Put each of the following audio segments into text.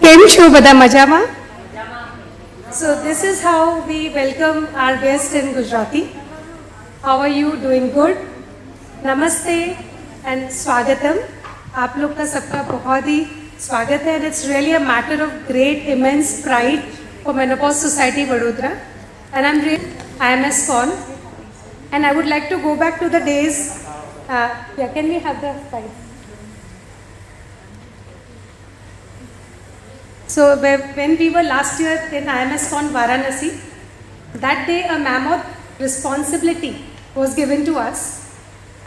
કેમ છો બધા મજામાં? So this is how we welcome our guest in Gujarati. How are you? Doing good? Namaste and Swagatam. आप लोग का सबका बहुत ही स्वागत है and it's really a matter of great immense pride for Menopause Society Vadodara. And I am Imscon and I would like to go back to the days. Can we have the slide? So when we were last year in Imscon Varanasi, that day a mammoth responsibility was given to us.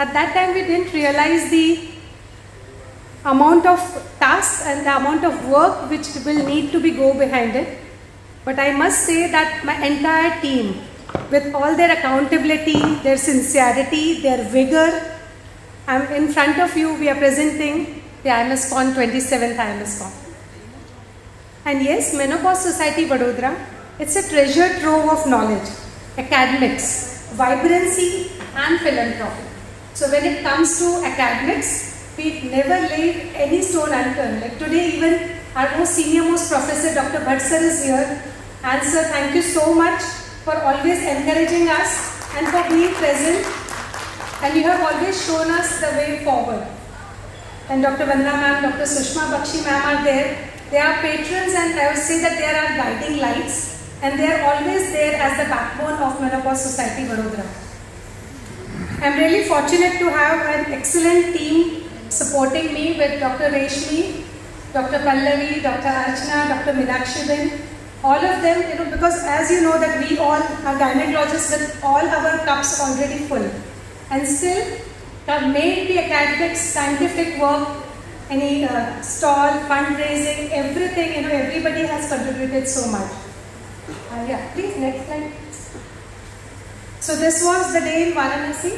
At that time we didn't realize the amount of tasks and the amount of work which will need to be go behind it. But I must say that my entire team, with all their accountability, their sincerity, their vigor, in front of you we are presenting the Imscon 27th Imscon. And yes, Menopause Society Vadodara, it's a treasure trove of knowledge, academics, vibrancy and philanthropy. So when it comes to academics, we never leave any stone unturned. Like today even our most senior most professor Dr. Bhatt sir is here. And sir, thank you so much for always encouraging us and for being present. And you have always shown us the way forward. And Dr. Vandana ma'am, Dr. Sushma Bakshi ma'am are there. They are patrons and I would say that they are our guiding lights and they are always there as the backbone of Menopause Society Vadodara. I am really fortunate to have an excellent team supporting me with Dr. Reshmi, Dr. Pallavi, Dr. Archana, Dr. Meenakshi Ben, all of them, because as you know that we all are gynecologists with all our cups already full and still have made the academics, scientific work, any stall, fundraising, everything, everybody has contributed so much. Please, next slide. So this was the day in Varanasi.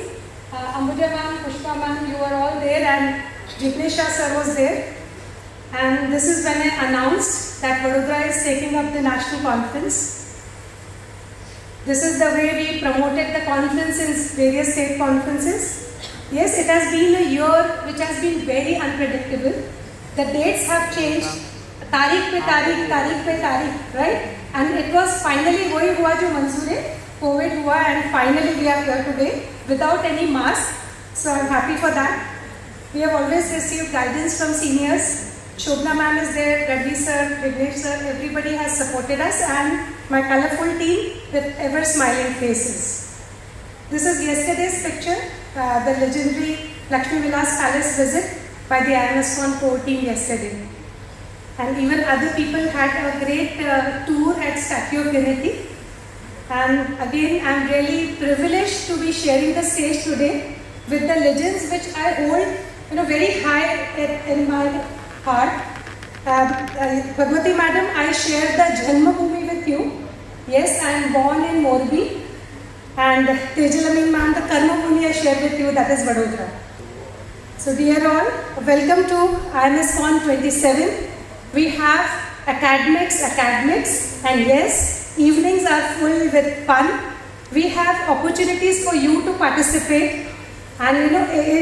Ambuja ma'am, Pushpa ma'am, you were all there and Jignesha sir was there. And this is when I announced that Vadodara is taking up the national conference. This is the way we promoted the conference in various state conferences. Yes, it has been a year which has been very unpredictable. The dates have changed. Tarikh pe tarikh, right? And it was finally wahi hua jo manzoor hai, COVID hua and finally we are here today without any mask. So I'm happy for that. We have always received guidance from seniors. Shobna ma'am is there, Reddy sir, Vignesh sir, everybody has supported us and my colorful team with ever smiling faces. This is yesterday's picture, the legendary Lakshmi Vilas Palace visit by the Imscon core team yesterday. And even other people had a great tour at Statue of Unity. And again, I'm really privileged to be sharing the stage today with the legends which I hold very high in my heart. Bhagwati madam, I share the Janma Bhoomi with you. Yes, I am born in Morbi. And Tejalamin ma'am, the Karma Bhumi I shared with you, that is Vadodara. So dear all, welcome to Imscon 27. We have academics, and yes, evenings are full with fun. We have opportunities for you to participate and it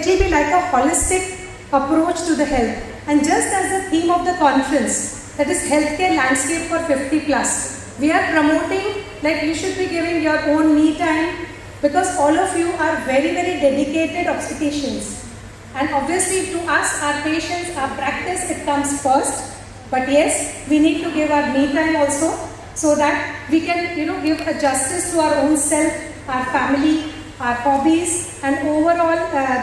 will be like a holistic approach to the health. And just as the theme of the conference, that is healthcare landscape for 50 plus. We are promoting like you should be giving your own me time because all of you are very, very dedicated obstetricians. And obviously to us, our patients, our practice, it comes first. But yes, we need to give our me time also so that we can, give a justice to our own self, our family, our hobbies and overall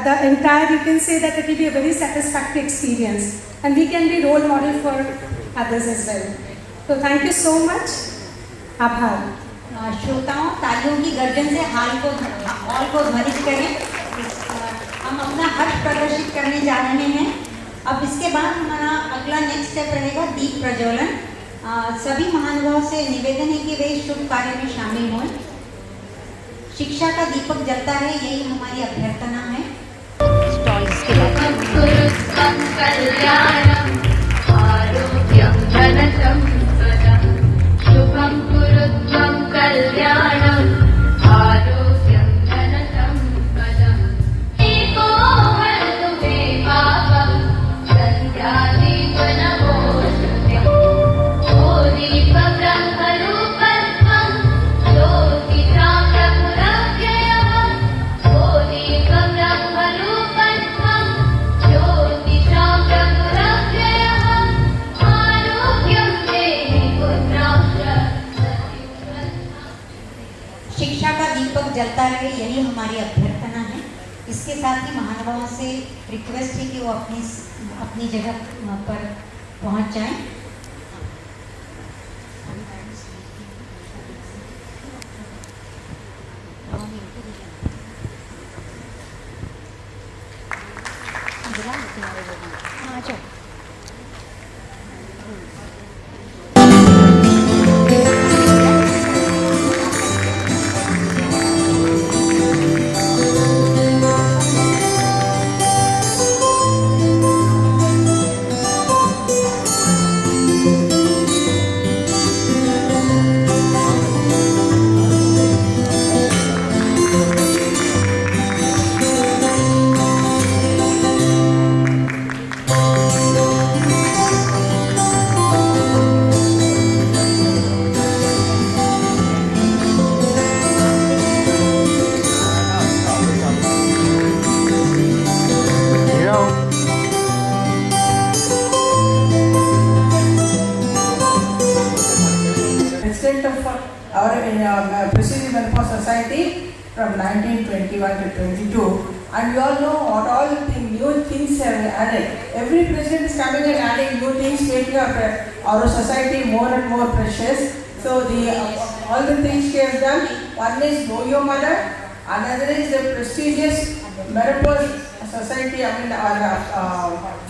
the entire, you can say that it will be a very satisfactory experience. And we can be role model for others as well. So thank you so much. आभार। श्रोताओं, तालियों की गर्जन से hall को ध्वनित करें। हम अपना हर्ष प्रदर्शित करने जा रहे हैं। अब इसके बाद हमारा अगला नेक्स्ट स्टेप रहेगा दीप प्रज्वलन। सभी महानुभाव से निवेदन है कि वे शुभ कार्य में शामिल हों। शिक्षा का दीपक जलता है, यही हमारी अभ्यर्थना है। स्टॉल्स के शुभम कुरुत्वं कल्याणम् आरोग्यं धनसम्पदम् एको हन्तु मे पापं सन्ध्यादीपनमोऽस्तुते। जलता रहे, यही हमारी अभ्यर्थना है। इसके साथ ही महानुभावों से रिक्वेस्ट है कि वो अपनी जगह पर पहुंच जाएं। President Menopause Society from 1921 to 22, and you all know what all the new things are added. Every president is coming and adding new things, making our society more and more precious. So all the things she has done, one is Know Your Mother, another is the prestigious Menopause Society,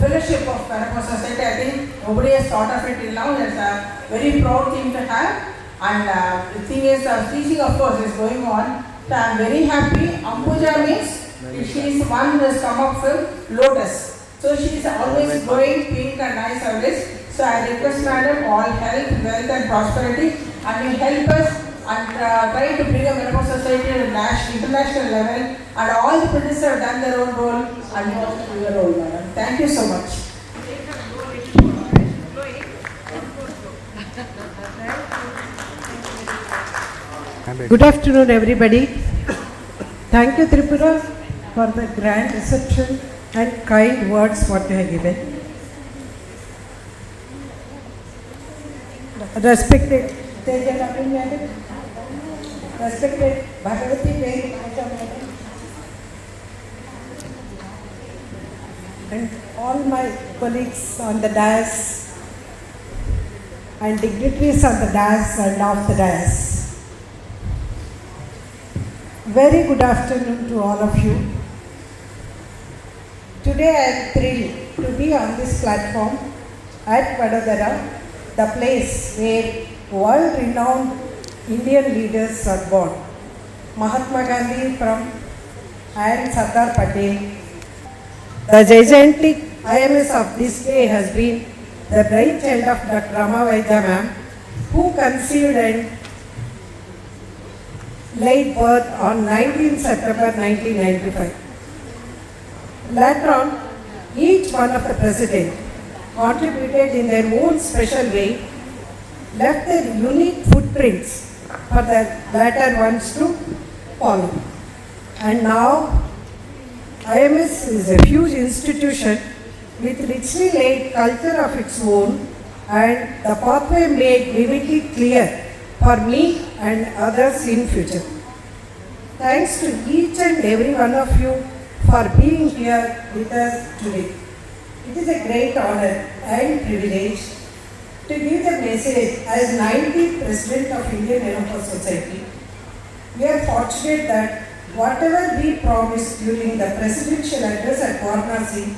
fellowship of Menopause Society. I think nobody has thought of it till now. It's a very proud thing to have. And the thing is, teaching of course is going on. So I am very happy. Ambuja means she is one who has come up with lotus. So she is always growing pink and nice always. So I request madam all health, wealth and prosperity, and you help us and try to bring a Menopause Society to international level. And all the producers have done their own role and you also do your role, madam. Thank you so much. Good afternoon, everybody. Thank you, Tripura, for the grand reception and kind words what you have given. Respected Teja Naveen Madam, respected Bhagavati Madam, and all my colleagues on the dais and dignitaries on the dais and off the dais. Very good afternoon to all of you. Today I am thrilled to be on this platform at Vadodara, the place where world-renowned Indian leaders are born. Mahatma Gandhi and Sardar Patel. The gigantic IMS of this day has been the brainchild of Dr. Ramavaidya ma'am, who conceived and laid birth on 19 September 1995. Later on, each one of the presidents contributed in their own special way, left their unique footprints for the latter ones to follow. And now, IMS is a huge institution with richly laid culture of its own and the pathway made vividly clear for me and others in future. Thanks to each and every one of you for being here with us today. It is a great honor and privilege to give the message as 90th President of Indian Menopause Society. We are fortunate that whatever we promised during the presidential address at Varanasi,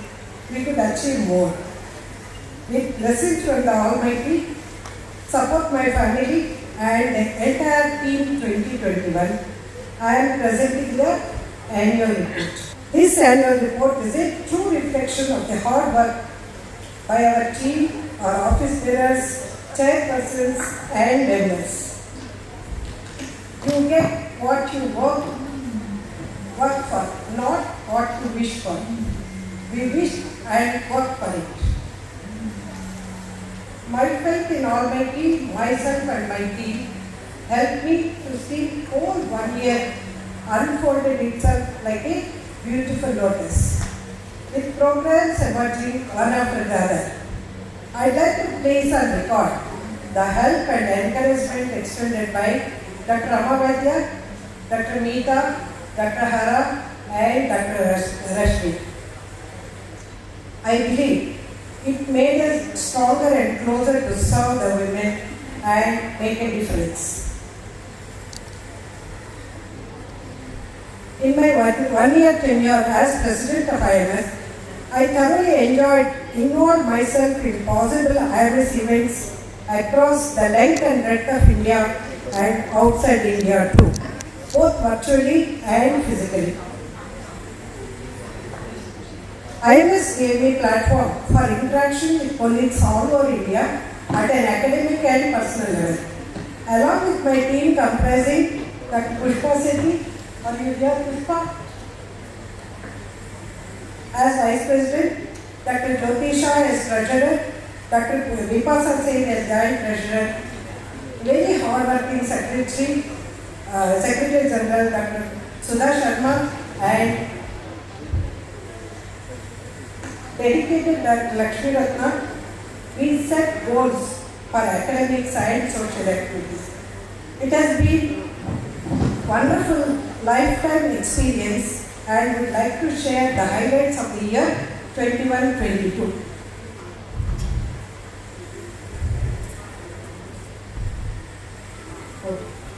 we could achieve more. With blessings from the Almighty, support my family and the entire team 2021, I am presenting the annual report. This annual report is a true reflection of the hard work by our team, our office bearers, chairpersons and members. You get what you work for, not what you wish for. We wish and work for it. My faith in Almighty, myself and my team helped me to see whole 1 year unfolded itself like a beautiful lotus, with programs emerging one after the other. I'd like to place on record the help and encouragement extended by Dr. Ramavaidya Dr. Meeta, Dr. Hara, and Dr. Rashmi. I believe it made us stronger and closer to serve the women and make a difference. In my one-year tenure as President of IMS, I thoroughly involved myself in possible IMS events across the length and breadth of India and outside India too, both virtually and physically. IMS gave me a platform for interaction with colleagues all over India at an academic and personal level. Along with my team comprising Dr. Pushpa Sethi, are you here, Pushpa? As Vice President, Dr. Jyoti Shah as Treasurer, Dr. Vipasa Singh as Joint Treasurer, very hard-working Secretary General Dr. Sudha Sharma, and dedicated Dr. Lakshmi Ratna. We set goals for academics and social activities. It has been wonderful lifetime experience and would like to share the highlights of the year 21-22.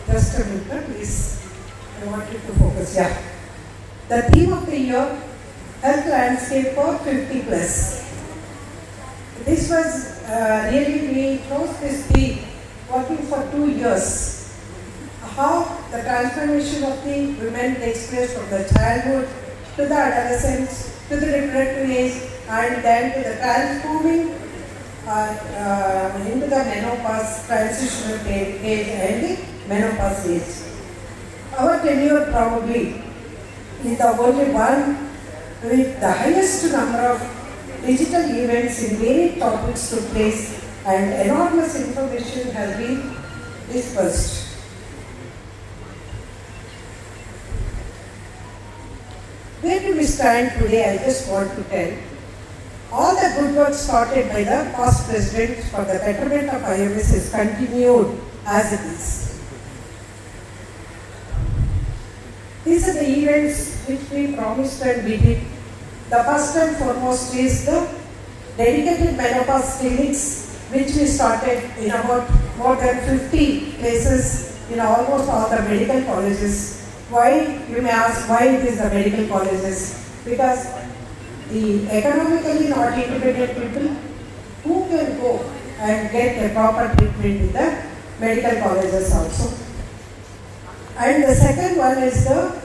Just a minute, please. I want you to focus. Yeah. The theme of the year, Health Landscape for 50 plus. This was really, we chose this theme working for 2 years. How the transformation of the women takes place from the childhood to the adolescence to the reproductive age and then to the transforming into the menopause, transitional age and the menopause age. Our tenure probably is the only one with the highest number of digital events in varied topics took place and enormous information has been dispersed. Where do we stand today? I just want to tell. All the good work started by the past president for the betterment of IMS is continued as it is. These are the events which we promised and we did. The first and foremost is the dedicated menopause clinics which we started in about more than 50 places in almost all the medical colleges. Why? You may ask why it is the medical colleges. Because the economically not independent people who can go and get a proper treatment in the medical colleges also. And the second one is the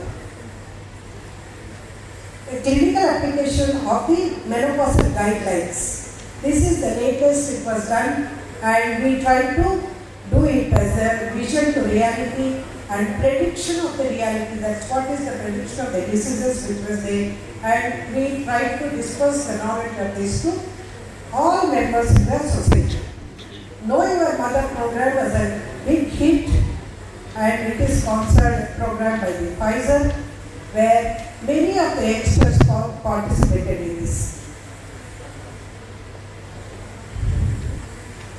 clinical application of the menopausal guidelines. This is the latest it was done and we tried to do it as a vision to reality and prediction of the reality. That's what is the prediction of the diseases which was there. And we tried to discuss the knowledge of this to all members in the society. Know Your Mother program was a big hit and it is sponsored program by the Pfizer where many of the experts participated in this.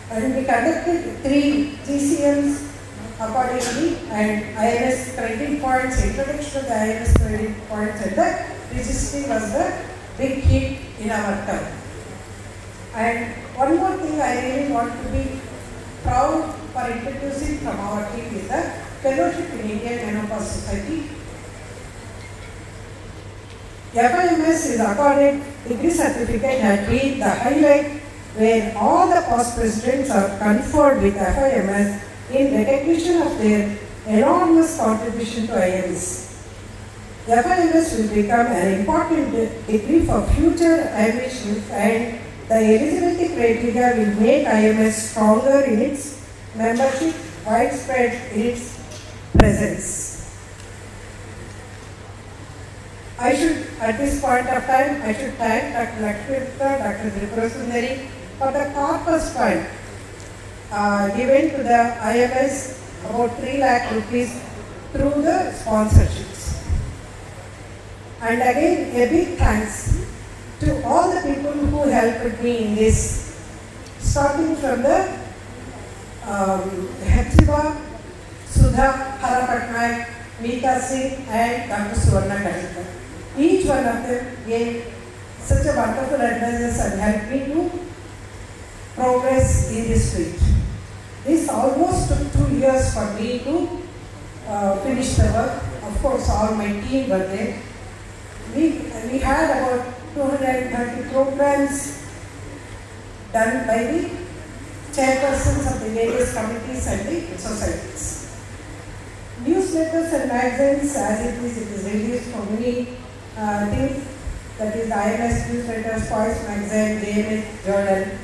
And we conducted 3 GCMs accordingly and IMS credit points, introduction to the IMS credit points and the registry was the big hit in our town. And one more thing I really want to be proud for introducing from our team is the fellowship in Indian Menopause Society. FIMS is accorded degree certificate had been the highlight where all the past presidents are conferred with FIMS in recognition of their enormous contribution to IMS. FIMS will become an important degree for future ambitions and the eligibility criteria will make IMS stronger in its membership, widespread in its presence. I should, at this point of time, I should thank Dr. Lakshmi, Dr. Tripura Sundari for the corpus fund given to the IMS about 3 lakh rupees through the sponsorships. And again, a big thanks to all the people who helped me in this, starting from the Hepzibah, Sudha, Harapatnaik, Meeta Singh and Dr. Suvarna Kadikar. Each one of them gave such a wonderful advice and helped me to progress in this field. This almost took 2 years for me to finish the work. Of course, all my team were there. We had about 230 programs done by the chairpersons of the various committees and the societies. Newsletters and magazines, as it is released for many things, that is the IMS newsletter, Spice magazine, JMS journal.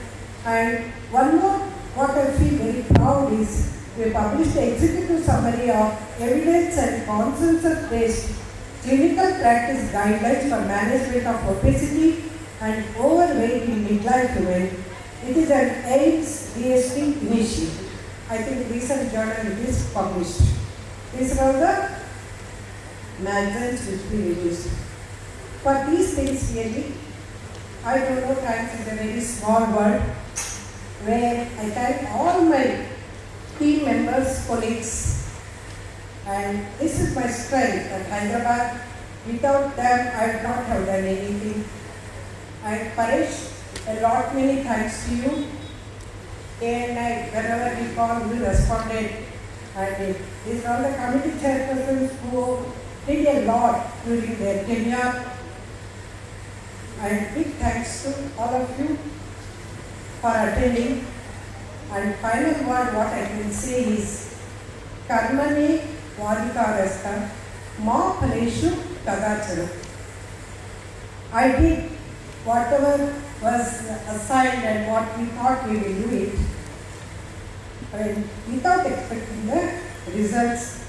And one more, what I feel very proud is, we published the executive summary of evidence and consensus-based clinical practice guidelines for management of obesity and overweight in midlife women. It is an AIDS DST initiative. I think recent journal it is published. These are the magazines which we released. For these things really, I don't know, thanks is a very small word, where I thank all my team members, colleagues, and this is my strength at Hyderabad. Without them, I would not have done anything. And Paresh, a lot many thanks to you. Day and night, whenever we called, you responded. And these are the committee chairpersons who did a lot during their tenure. And big thanks to all of you for attending. And final word, what I can say is, Karmane Vadikarasta Ma Paleshu Kadachara. I did whatever was assigned and what we thought we will do it, and without expecting the results.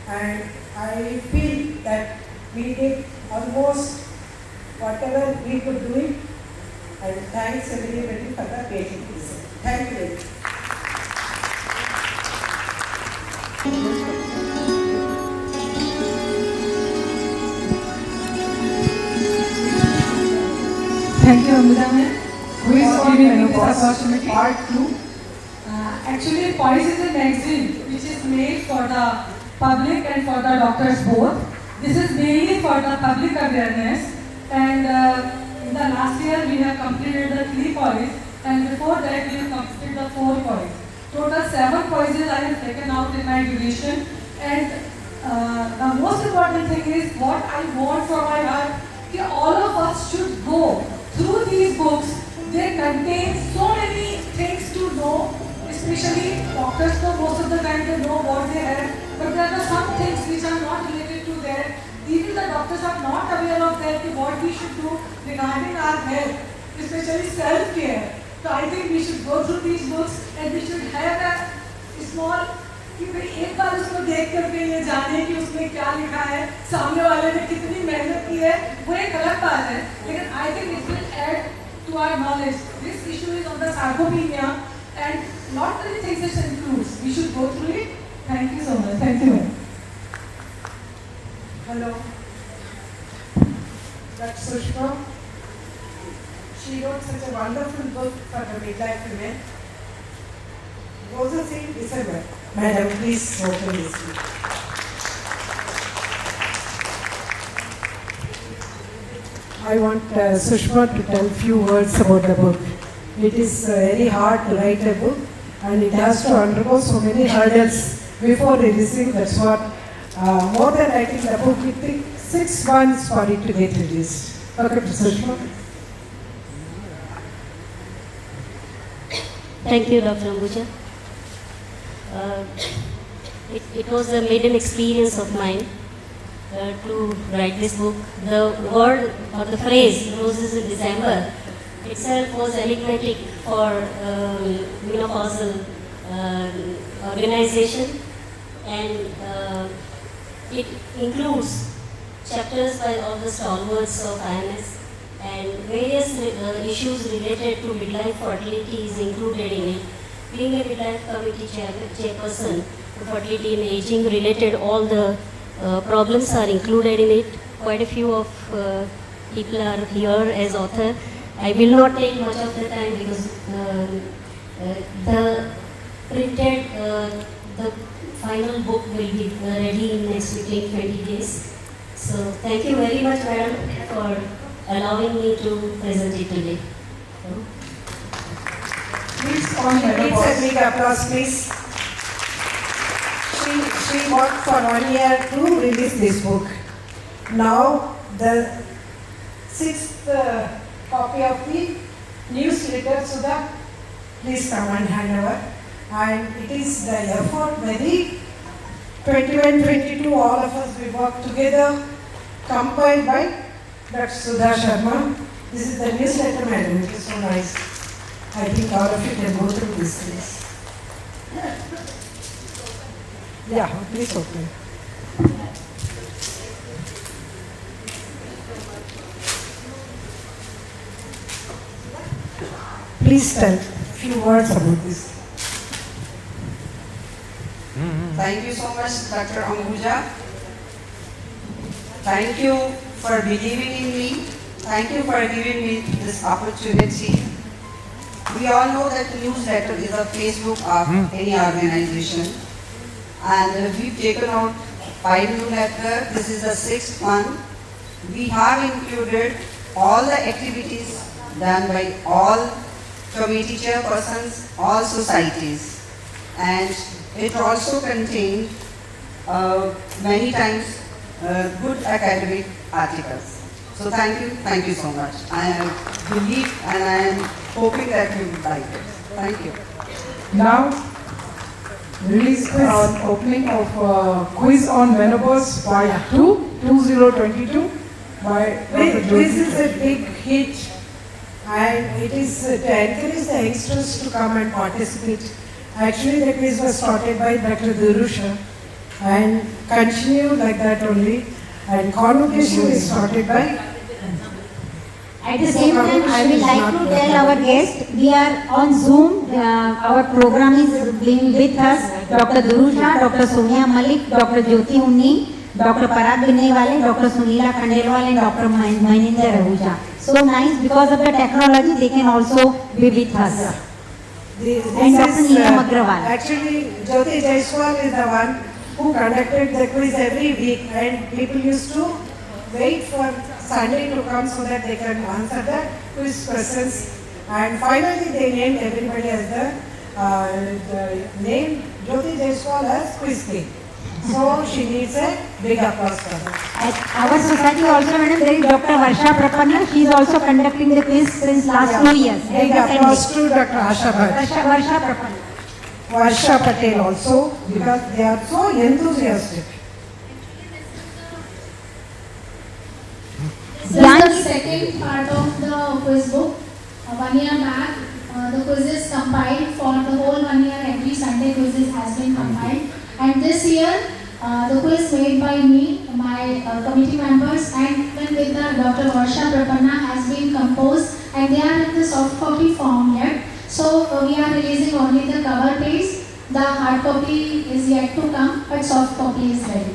And I feel that we did almost whatever we could do it. And thanks everybody for the patient listen. Thank you very much. Thank you, Amrita ma'am, who is giving me this opportunity. Part 2. Actually, Poise is a magazine which is made for the public and for the doctors both. This is mainly for the public awareness, and in the last year we have completed the 3 poise, and before that we have completed the 4 poise. Total 7 poises I have taken out in my duration, and the most important thing is what I want from my heart, that all of us should go through these books. They contain so many things to know, especially doctors know most of the time they know what they have, but there are some things which are not related to that. Even the doctors are not aware of that, what we should do regarding our health, especially self-care. So I think we should go through these books and we should have a small, कि भाई एक बार उसको देख करके ये जाने कि उसमें क्या लिखा है, सामने वाले ने कितनी मेहनत की है, वो एक अलग बात है. लेकिन I think it will add to our knowledge. This issue is on the sarcopenia and not many things it includes. We should go through it. Thank you so much. Thank you. Hello. That's Sushma. She wrote such a wonderful book for the midlife women. Rosa Singh, December. Madam, please open this book. I want Sushma to tell few words about the book. It is very hard to write a book and it has to undergo so many hurdles before releasing. That's what, more than writing the book, it took 6 months for it to get released. Okay, Sushma. Thank you, Dr. Ambuja. It was a maiden experience of mine to write this book. The word or the phrase "roses in December" itself was enigmatic for menopausal organization, and it includes chapters by all the stalwarts of IMS, and various issues related to midlife fertility is included in it. Being a midlife committee chairperson, fertility and aging related, all the problems are included in it. Quite a few of people are here as author. I will not take much of the time because the printed the final book will be ready in next 20 days. So thank you very much, madam, for allowing me to present it today. Please, on a big applause, please. She worked for 1 year to release this book. Now, the 6th copy of the newsletter, Sudha, please come and hand over. And it is the effort by the 21-22, all of us, we work together, compiled by Dr. Sudha Sharma. This is the newsletter, madam. It is so nice. I think all of you can go through this, please. Yeah, please open. Please tell a few words about this. Thank you so much, Dr. Ambuja. Thank you for believing in me. Thank you for giving me this opportunity. We all know that newsletter is a Facebook of any organization. And we've taken out 5 newsletters. This is the 6th one. We have included all the activities done by all committee chairpersons, all societies. And it also contained many times good academic articles. So thank you so much. I believe and I am hoping that you would like it. Thank you. Now, release on opening of quiz on menopause part 2, 2022 by Dr. This is a big hit, and it is to encourage the youngsters to come and participate. Actually, the quiz was started by Dr. Durusha and continue like that only. And convocation is started by. At the same time, I would like to tell our guests, we are on Zoom. Our program is being with us. Dr. Durusha, Dr. Sonia Malik, Dr. Jyoti Unni, Dr. Parag Binewale, Dr. Sunila Khandelwal and Dr. Mahinender Ahuja. So nice, because of the technology, they can also be with us. And Dr. Neelam Agrawal. Actually, Jyoti Jaiswal is the one who conducted the quiz every week, and people used to wait for Sunday to come so that they can answer the quiz questions. And finally, they named everybody as the name Jyoti Jaiswal as Quiz King. So she needs a big applause for her. At our society also, madam, there is Dr. Varsha Prapanna. She is also conducting the quiz since last 2 years. Big applause to Dr. Asha Bhatt. Varsha Prapanna. Varsha Patel also, because they are so enthusiastic. This is the second part of the quiz book. 1 year back, the quizzes compiled for the whole 1 year. Every Sunday quizzes has been compiled. And this year, the quiz made by me, my committee members, and even with the Dr. Varsha Prapanna has been composed, and they are in the soft copy form yet. So we are releasing only the cover page. The hard copy is yet to come, but soft copy is ready.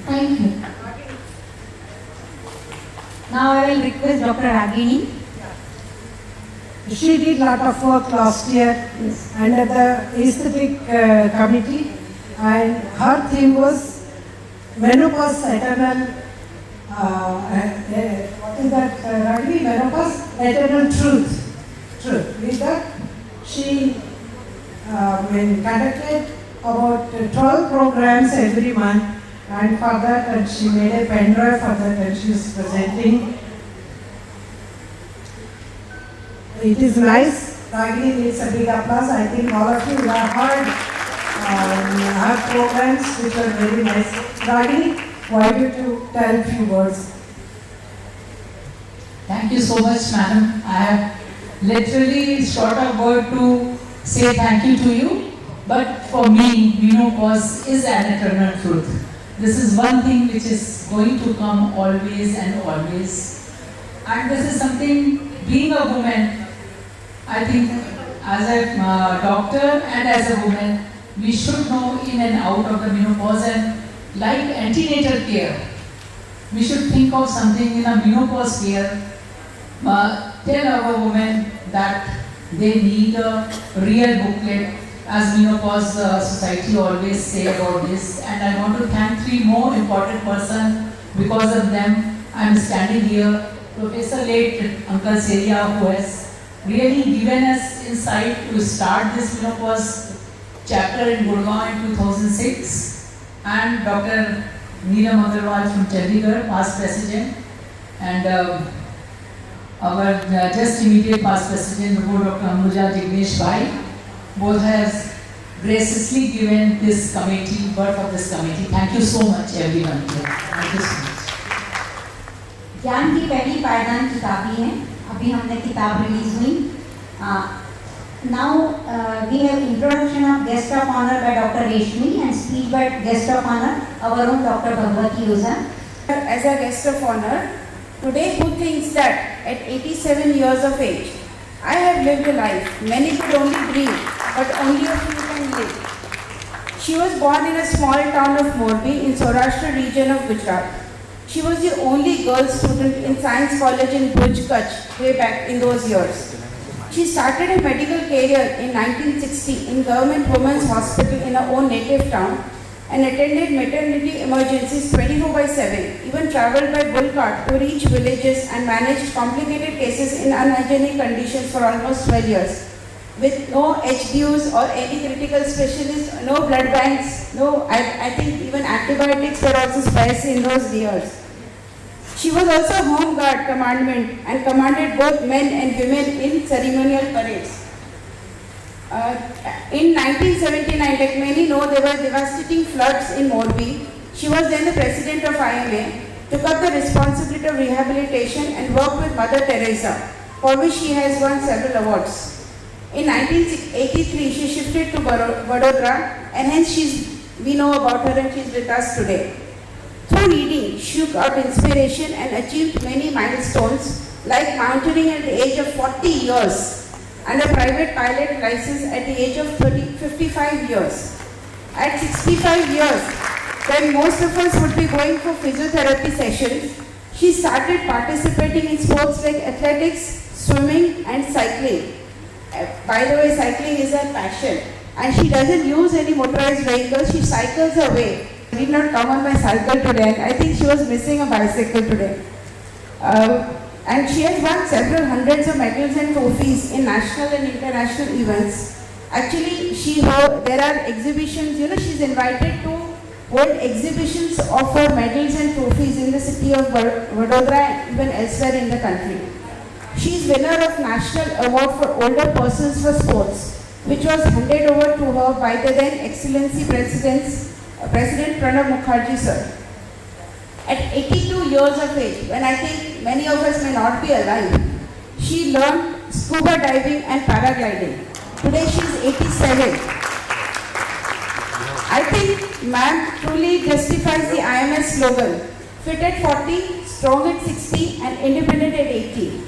Thank you. Now I will request Dr. Ragini. She did a lot of work last year under the aesthetic committee, and her theme was menopause eternal. What is that, Ragini? Menopause eternal truth. With that, she conducted about 12 programs every month, and for that, and she made a pen drive for that, and she is presenting. It is nice. Ragini needs a big applause. I think all of you have heard her programs, which are very nice. Ragini, why don't you tell a few words? Thank you so much, madam. I have literally short of word to say thank you to you, but for me, menopause is an eternal truth. This is one thing which is going to come always and always. And this is something, being a woman, I think as a doctor and as a woman, we should know in and out of the menopause, and like antenatal care, we should think of something in a menopause care. Tell our women that they need a real booklet as menopause society always say about this, and I want to thank three more important persons. Because of them, I am standing here. Professor late Uncle Seria, who has really given us insight to start this menopause chapter in Gurgaon in 2006, and Dr. Neelam Agarwal from Chandigarh, past president, and our just immediate past president, Dr. Ambuja Jignesh Bhai, both has graciously given this committee, birth of this committee. Thank you so much, everyone. Thank you so much. ज्ञान की पहली पायदान किताबी है, अभी हमने किताब release हुई. Now we have introduction of guest of honor by Dr. Reshmi and speech by guest of honor, our own Dr. Bhagwati Oza. As a guest of honor, today who thinks that at 87 years of age, I have lived a life many could only dream, but only a few can live. She was born in a small town of Morbi in Saurashtra region of Gujarat. She was the only girl student in Science College in Bhuj, Kutch, way back in those years. She started a medical career in 1960 in Government Women's Hospital in her own native town and attended maternity emergencies 24/7, even travelled by bull cart to reach villages and managed complicated cases in unhygienic conditions for almost 12 years. With no HDUs or any critical specialists, no blood banks, I think even antibiotics were also scarce in those years. She was also home guard commandment and commanded both men and women in ceremonial parades. In 1979, like many know, there were devastating floods in Morbi. She was then the president of IMA, took up the responsibility of rehabilitation and worked with Mother Teresa, for which she has won several awards. In 1983, she shifted to Vadodara, and hence we know about her and she is with us today. Through reading, she got inspiration and achieved many milestones, like mountaineering at the age of 40 years and a private pilot license at the age of 55 years. At 65 years, when most of us would be going for physiotherapy sessions, she started participating in sports like athletics, swimming and cycling. By the way, cycling is her passion, and she doesn't use any motorized vehicles, she cycles her way. I did not come on my cycle today, and I think she was missing a bicycle today. And she has won several hundreds of medals and trophies in national and international events. Actually, there are exhibitions, she's invited to hold exhibitions of her medals and trophies in the city of Vadodara and even elsewhere in the country. She is winner of National Award for Older Persons for Sports, which was handed over to her by the then Excellency President Pranab Mukherjee sir. At 82 years of age, when I think many of us may not be alive, she learned scuba diving and paragliding. Today she is 87. I think ma'am truly justifies the IMS slogan, fit at 40, strong at 60 and independent at 80.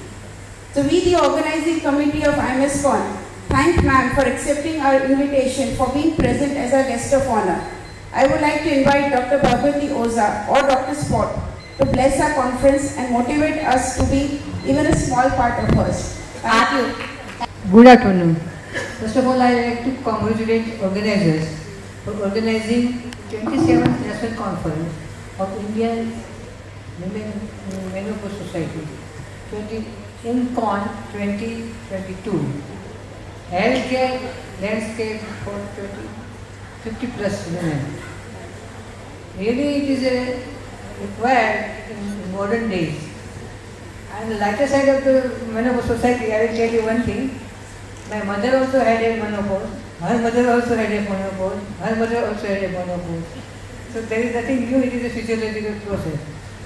So we, the organizing committee of Imscon, thank ma'am for accepting our invitation for being present as our guest of honor. I would like to invite Dr. Bhagwati Oza or Dr. Spot to bless our conference and motivate us to be even a small part of hers. Thank you. Good afternoon. First of all, I would like to congratulate organizers for organizing 27th National Conference of Indian Women Menopause Society, Imscon 2022. Healthcare landscape for 50 plus women. Really, it is required in modern days. And the lighter side of the menopause society, I will tell you one thing. My mother also had a menopause. Her mother also had a menopause. Her mother also had a menopause. So there is nothing new. It is a physiological process.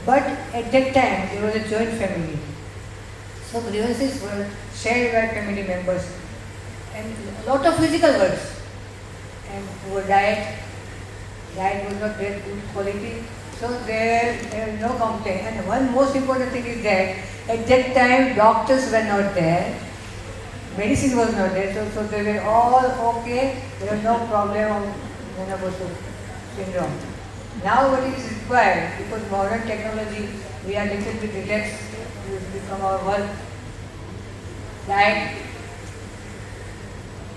But at that time, there was a joint family. So grievances were shared by family members. And a lot of physical works. And poor diet was not very good quality, so there was no complaint. And one most important thing is that at that time doctors were not there, medicine was not there, so they were all okay, there was no problem of menopause syndrome. Now what is required, because modern technology, we are little bit relaxed from our work, diet,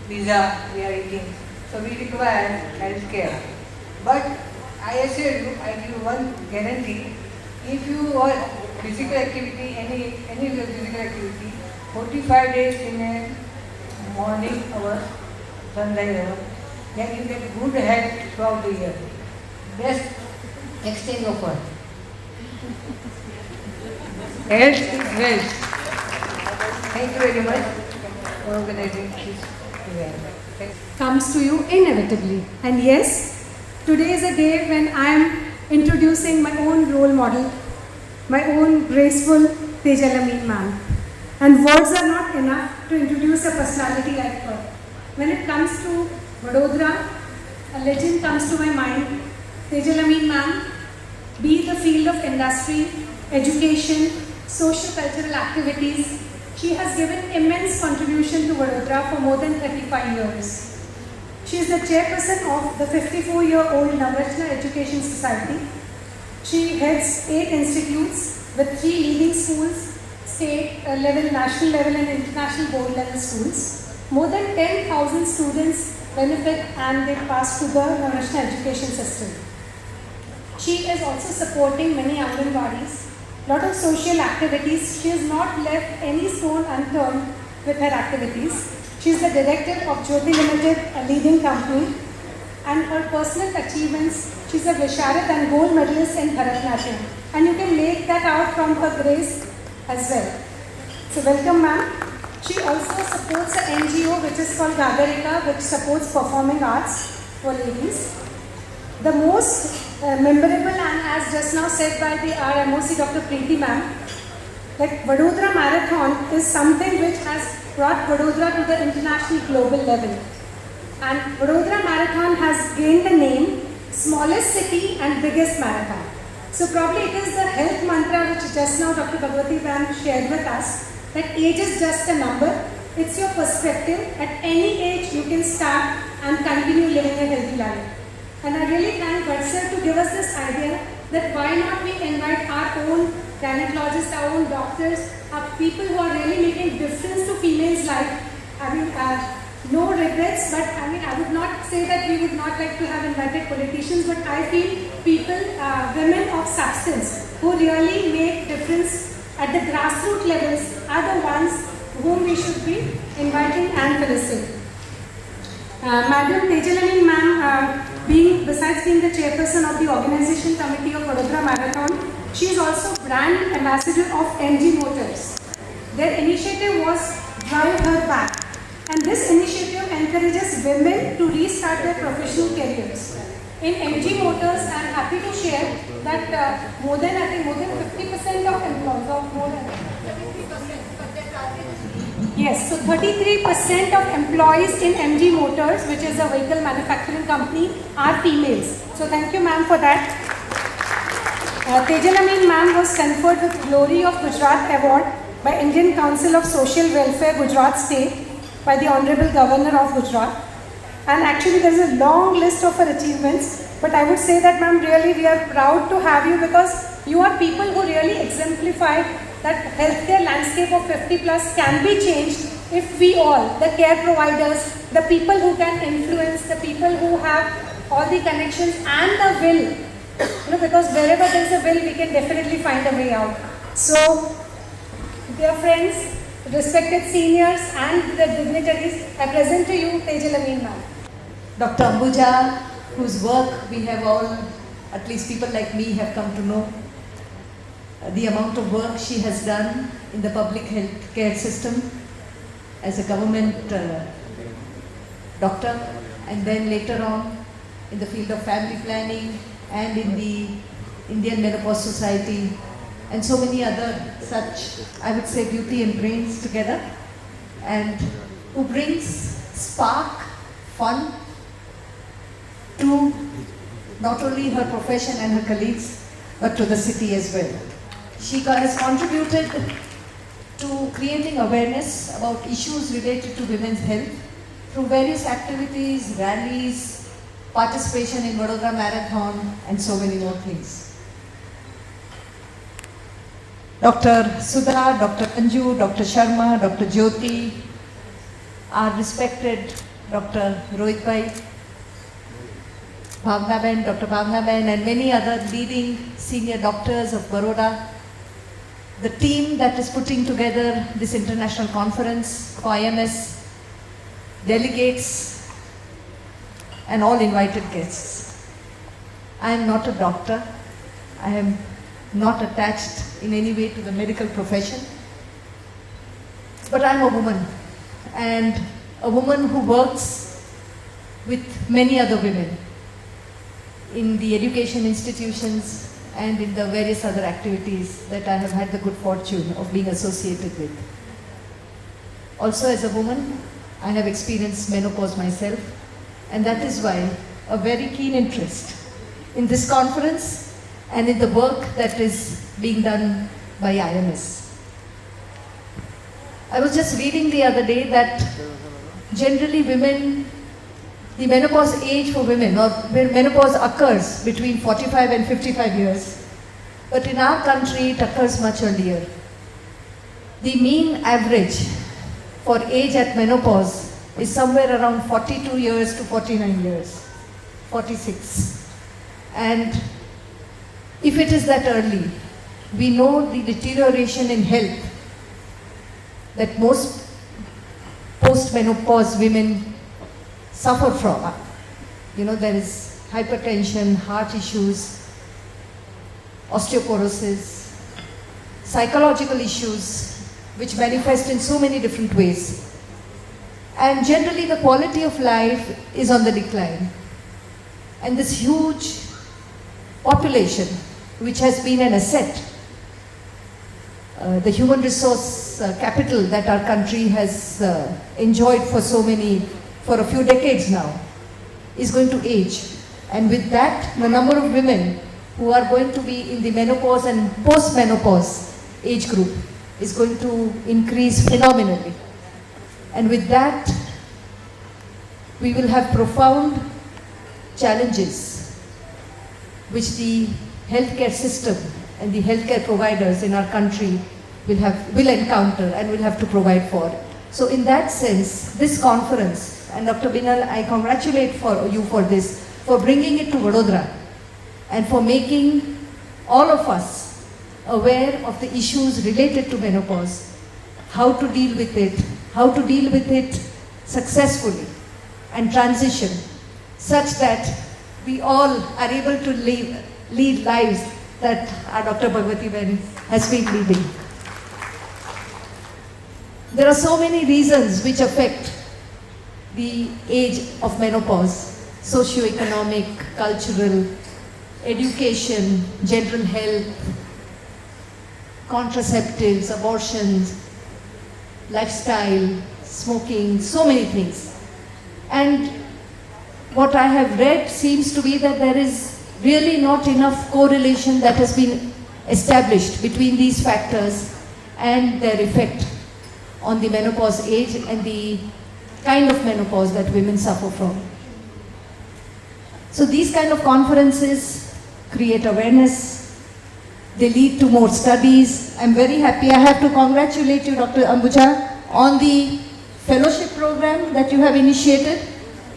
pizza we are eating. so we require health care. But I assure you, I give you one guarantee, if you are physical activity, any physical activity, 45 days in a morning hour, sunrise hour, then you get good health throughout the year. Best exchange offer. Health is wealth. Thank you very much for organizing this event. Comes to you inevitably. And yes, today is a day when I am introducing my own role model, my own graceful Tejalameen ma'am. And words are not enough to introduce a personality like her. When it comes to Vadodara, a legend comes to my mind. Tejalameen ma'am, be the field of industry, education, social cultural activities, she has given immense contribution to Vadodara for more than 35 years. She is the chairperson of the 54-year-old Navratna Education Society. She heads 8 institutes with 3 leading schools, state level, national level and international board level schools. More than 10,000 students benefit and they pass to the Navratna education system. She is also supporting many Anganwadis, lot of social activities. She has not left any stone unturned with her activities. She is the director of Jyoti Limited, a leading company, and her personal achievements, she is a Visharat and gold medalist in Bharatanatyam. And you can make that out from her grace as well. So welcome ma'am. She also supports an NGO which is called Gagarika, which supports performing arts for ladies. The most memorable, and as just now said by the RMOC Dr. Preeti ma'am, like Vadodara Marathon is something which has brought Vadodara to the international global level. And Vadodara Marathon has gained the name smallest city and biggest marathon. So probably it is the health mantra which just now Dr. Bhagwati ma'am shared with us, that age is just a number. It's your perspective. At any age you can start and continue living a healthy life. And I really thank Vatsal to give us this idea that why not we invite our own gynecologists, our own doctors, our people who are really making difference to females' life. I mean, no regrets, but I mean, I would not say that we would not like to have invited politicians, but I feel people, women of substance, who really make difference at the grassroots levels are the ones whom we should be inviting and felicitating. Madam Tejalameen ma'am, besides being the chairperson of the organization committee of Vadodara Marathon, she is also brand ambassador of MG Motors. Their initiative was Drive Her Back, and this initiative encourages women to restart their professional careers. In MG Motors, I am happy to share that more than 50% of employees, or more than 33% of employees in MG Motors, which is a vehicle manufacturing company, are females. So thank you ma'am for that. Tejalameen ma'am was conferred with Glory of Gujarat Award by Indian Council of Social Welfare Gujarat State by the Honorable Governor of Gujarat. And actually there is a long list of her achievements, but I would say that ma'am, really we are proud to have you because you are people who really exemplify that healthcare landscape of 50 plus can be changed if we all, the care providers, the people who can influence, the people who have all the connections and the will, because wherever there is a will, we can definitely find a way out. So, dear friends, respected seniors and the dignitaries, I present to you Tejalameen ma'am. Dr. Ambuja, whose work we have all, at least people like me, have come to know. The amount of work she has done in the public health care system as a government doctor, and then later on in the field of family planning and in the Indian Menopause Society and so many other such, I would say, beauty and brains together, and who brings spark, fun to not only her profession and her colleagues, but to the city as well. She has contributed to creating awareness about issues related to women's health through various activities, rallies, participation in Vadodara Marathon, and so many more things. Dr. Sudha, Dr. Anju, Dr. Sharma, Dr. Jyoti, our respected Dr. Rohit Bhai, Bhavna Ben, Dr. Bhavna Ben, and many other leading senior doctors of Baroda, the team that is putting together this international conference for IMS, delegates, and all invited guests. I am not a doctor. I am not attached in any way to the medical profession. But I am a woman, and a woman who works with many other women in the education institutions and in the various other activities that I have had the good fortune of being associated with. Also, as a woman, I have experienced menopause myself, and that is why a very keen interest in this conference and in the work that is being done by IMS. I was just reading the other day that generally women, the menopause age for women, or when menopause occurs between 45 and 55 years, but in our country it occurs much earlier. The mean average for age at menopause is somewhere around 42 years to 49 years, 46. And if it is that early, we know the deterioration in health that most post-menopause women suffer from. You know, there is hypertension, heart issues, osteoporosis, psychological issues which manifest in so many different ways. And generally the quality of life is on the decline. And this huge population, which has been an asset, the human resource capital that our country has enjoyed for a few decades now, is going to age. And with that, the number of women who are going to be in the menopause and post-menopause age group is going to increase phenomenally. And with that, we will have profound challenges which the healthcare system and the healthcare providers in our country will encounter and will have to provide for. So in that sense, this conference, and Dr. Binal, I congratulate you for this, for bringing it to Vadodara and for making all of us aware of the issues related to menopause, how to deal with it successfully and transition such that we all are able to lead lives that our Dr. Bhagwati Ben has been leading. There are so many reasons which affect the age of menopause: socio-economic, cultural, education, general health, contraceptives, abortions, lifestyle, smoking, so many things. And what I have read seems to be that there is really not enough correlation that has been established between these factors and their effect on the menopause age and the kind of menopause that women suffer from. So these kind of conferences create awareness, they lead to more studies. I'm very happy. I have to congratulate you, Dr. Ambuja, on the fellowship program that you have initiated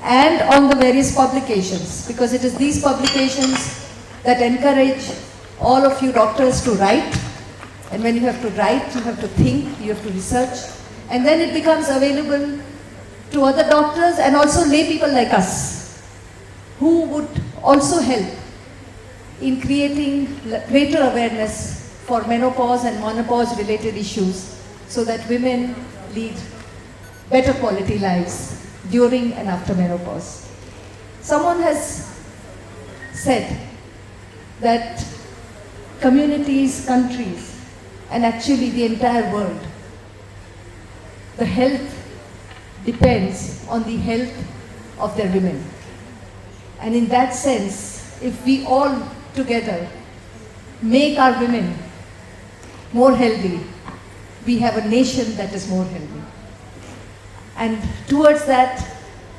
and on the various publications, because it is these publications that encourage all of you doctors to write. And when you have to write, you have to think, you have to research, and then it becomes available to other doctors and also lay people like us, who would also help in creating greater awareness for menopause and menopause related issues, so that women lead better quality lives during and after menopause. Someone has said that communities, countries, and actually the entire world, the health depends on the health of their women. And in that sense, if we all together make our women more healthy, we have a nation that is more healthy. And towards that,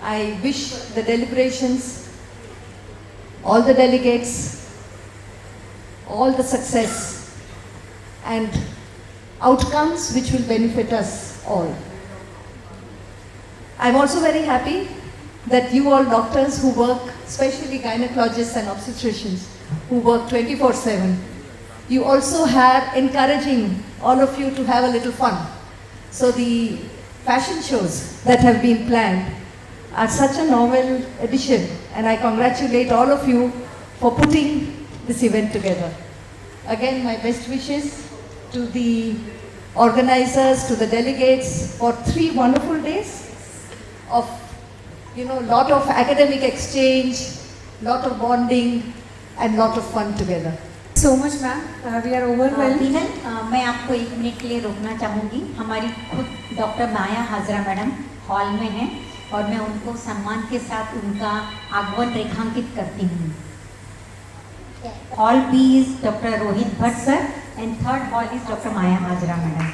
I wish the deliberations, all the delegates, all the success and outcomes which will benefit us all. I'm also very happy that you all doctors who work, especially gynecologists and obstetricians, who work 24/7, you also have encouraging all of you to have a little fun. So the fashion shows that have been planned are such a novel addition, and I congratulate all of you for putting this event together. Again, my best wishes to the organizers, to the delegates for 3 wonderful days of, lot of academic exchange, lot of bonding, and lot of fun together. So much, ma'am. We are overwhelmed. बीनन, मैं आपको 1 minute के लिए रोकना चाहूँगी. हमारी खुद doctor Maya Hajra madam hall में हैं और मैं उनको सम्मान के साथ उनका आगमन रेखांकित करती हूँ. Hall B is doctor Rohit Bhatt sir and third hall is doctor Maya Hajra madam.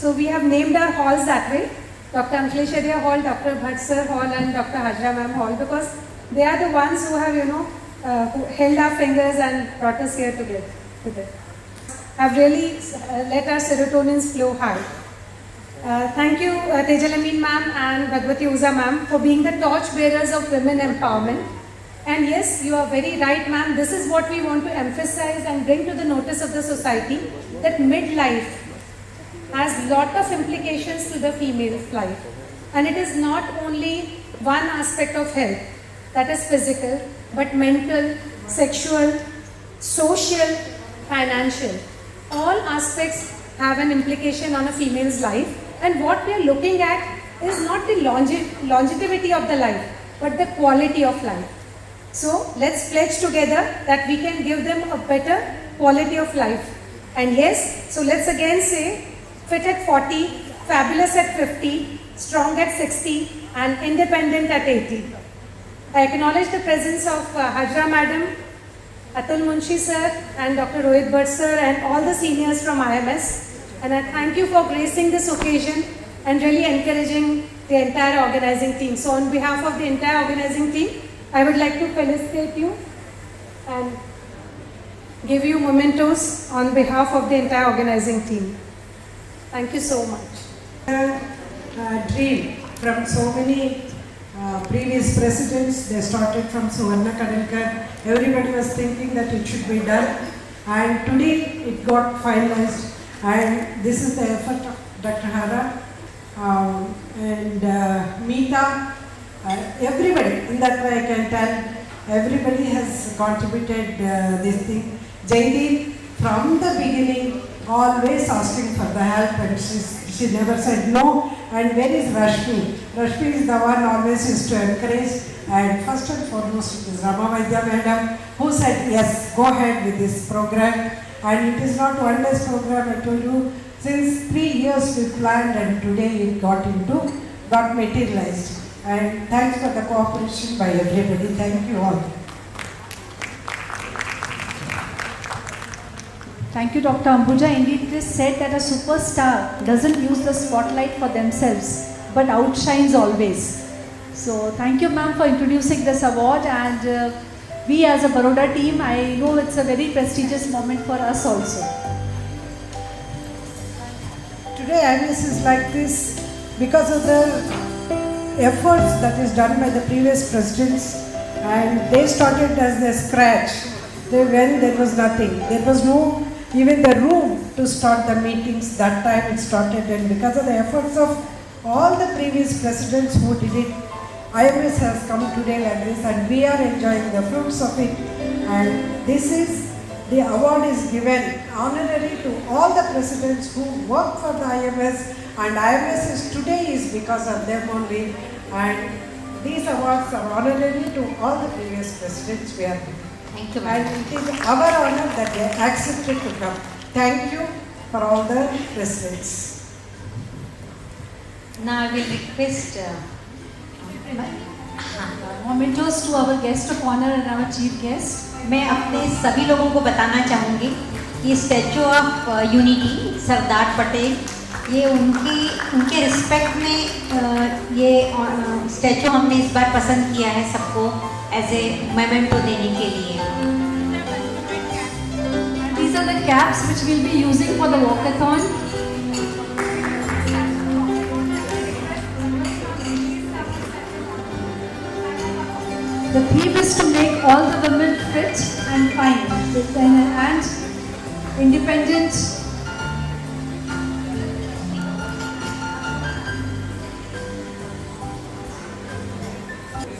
So we have named our halls that way. Dr. Ankleshwarya Hall, Dr. Bhatt Sir Hall and Dr. Hajra Ma'am Hall, because they are the ones who have, who held our fingers and brought us here together. Have really let our serotonins flow high. Thank you Tejal Amin Ma'am and Bhagwati Uza Ma'am for being the torch bearers of women empowerment. And yes, you are very right, ma'am. This is what we want to emphasize and bring to the notice of the society, that midlife has lot of implications to the female's life. And it is not only one aspect of health, that is physical, but mental, sexual, social, financial. All aspects have an implication on a female's life. And what we are looking at is not the longevity of the life, but the quality of life. So let's pledge together that we can give them a better quality of life. And yes, so let's again say, fit at 40, fabulous at 50, strong at 60, and independent at 80. I acknowledge the presence of Hajra Madam, Atul Munshi Sir, and Dr. Rohit Bhatt Sir, and all the seniors from IMS. And I thank you for gracing this occasion and really encouraging the entire organizing team. So on behalf of the entire organizing team, I would like to felicitate you and give you mementos on behalf of the entire organizing team. Thank you so much. Dream from so many previous presidents. They started from Suvarna Kadalkar. Everybody was thinking that it should be done, and today it got finalized. And this is the effort of Dr. Hara and Meeta. Everybody, in that way I can tell, everybody has contributed this thing. Jaideep, from the beginning, always asking for the help, and she never said no. And where is Rashmi? Rashmi is the one always used to encourage. And first and foremost, it is Rama Vaidya Madam, who said yes, go ahead with this program. And it is not one day's program, I told you. Since 3 years we planned, and today it got materialized. And thanks for the cooperation by everybody. Thank you all. Thank you, Dr. Ambuja. Indeed, it is said that a superstar doesn't use the spotlight for themselves, but outshines always. So thank you, ma'am, for introducing this award. And we as a Baroda team, I know it's a very prestigious moment for us also. Today IMS is like this because of the efforts that is done by the previous presidents, and they started as the scratch. When there was nothing, there was no even the room to start the meetings. That time it started, and because of the efforts of all the previous presidents who did it, IMS has come today like this, and we are enjoying the fruits of it. And this is, the award is given honorary to all the presidents who work for the IMS, and IMS is today is because of them only. And these awards are honorary to all the previous presidents we are giving. Thank you, and it is our honor that they accepted to come. Thank you for all the presidents. Now I will request Mementos to our guest of honor and our chief guest. मैं अपने सभी लोगों को बताना चाहूँगी कि statue of unity Sardar Patel, ये उनके रिस्पेक्ट में ये स्टैचू हमने इस बार पसंद किया है सबको एज ए मेमेंटो देने के लिए. These are the caps which we'll be using for the walkathon. The theme is to make all the women fit and fine and independent.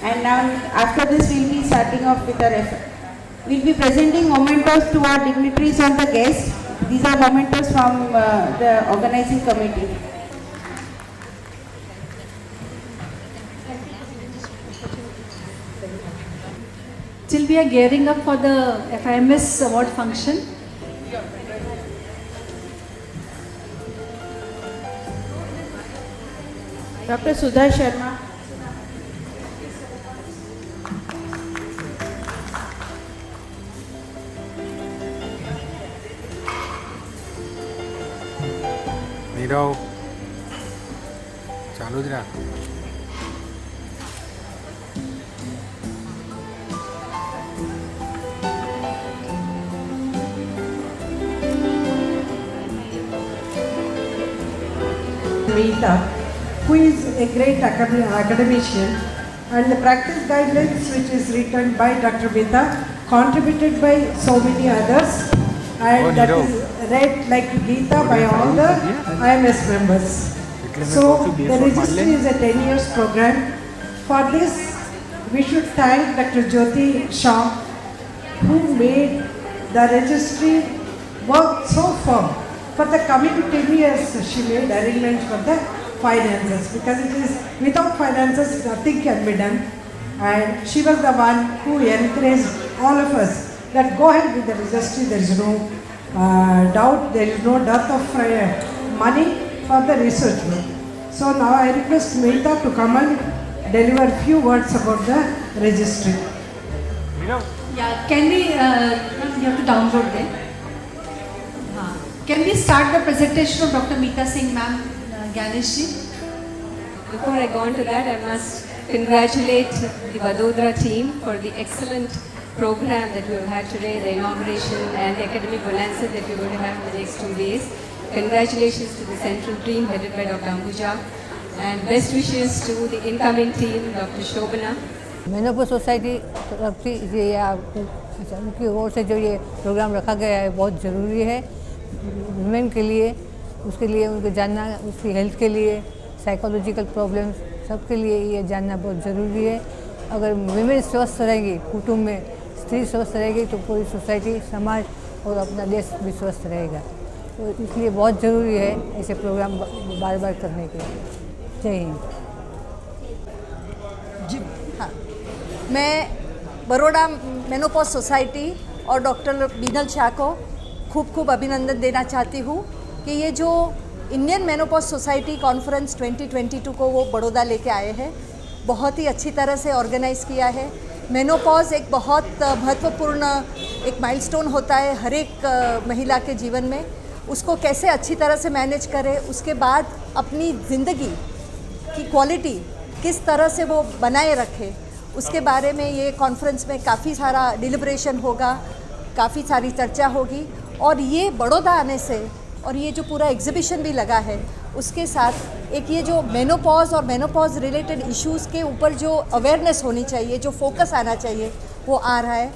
And now, after this, we'll be starting off with our effort. We'll be presenting mementos to our dignitaries and the guests. These are mementos from the organizing committee. Till we are gearing up for the FIMS award function. Dr. Sudha Sharma. Nirav चालू ज रहा Meeta, who is a great academician, and the practice guidelines which is written by Dr. Meeta, contributed by so many others, and that is read like Gita by all the IMS members. So the registry is a 10 years program. For this, we should thank Dr. Jyoti Shah, who made the registry work so firm. For the coming 10 years, she made arrangements for the finances, because it is without finances nothing can be done. And she was the one who encouraged all of us that go ahead with the registry. There is no doubt, there is no dearth of money for the research work. So now I request Meeta to come and deliver few words about the registry. Yeah, can we, you have to download them. Can we start the presentation of Dr. Meeta Singh ma'am, Ganesh ji? Before I go on to that, I must congratulate the Vadodara team for the excellent program that we have had today, the inauguration and the academic bonanza that we are going to have in the next 2 days. Congratulations to the central team headed by Dr. Ambuja, and best wishes to the incoming team, Dr. Shobana. Menopause society तरफ से ये उनकी ओर से जो ये programme रखा गया है बहुत ज़रूरी है वुमेन के लिए, उसके लिए उनको जानना, उसकी हेल्थ के लिए, साइकोलॉजिकल प्रॉब्लम्स सबके लिए ये जानना बहुत ज़रूरी है। अगर वुमेन स्वस्थ रहेगी, कुटुंब में स्त्री स्वस्थ रहेगी तो पूरी सोसाइटी, समाज और अपना देश भी स्वस्थ रहेगा। तो इसलिए बहुत ज़रूरी है ऐसे प्रोग्राम बार बार करने के। जय हिंद। जी हाँ, मैं बड़ौदा मेनोपॉज सोसाइटी और डॉक्टर बीनल शाह को खूब खूब अभिनंदन देना चाहती हूँ कि ये जो इंडियन मेनोपॉज सोसाइटी कॉन्फ्रेंस 2022 को वो बड़ौदा लेके आए हैं, बहुत ही अच्छी तरह से ऑर्गेनाइज़ किया है। मेनोपॉज एक बहुत महत्वपूर्ण एक माइलस्टोन होता है हर एक महिला के जीवन में। उसको कैसे अच्छी तरह से मैनेज करे, उसके बाद अपनी ज़िंदगी की क्वालिटी किस तरह से वो बनाए रखे, उसके बारे में ये कॉन्फ्रेंस में काफ़ी सारा डिलिब्रेशन होगा, काफ़ी सारी चर्चा होगी। और ये बड़ौदा आने से और ये जो पूरा एग्जीबिशन भी लगा है उसके साथ एक ये जो मेनोपॉज और मेनोपॉज रिलेटेड इश्यूज़ के ऊपर जो अवेयरनेस होनी चाहिए, जो फोकस आना चाहिए, वो आ रहा है।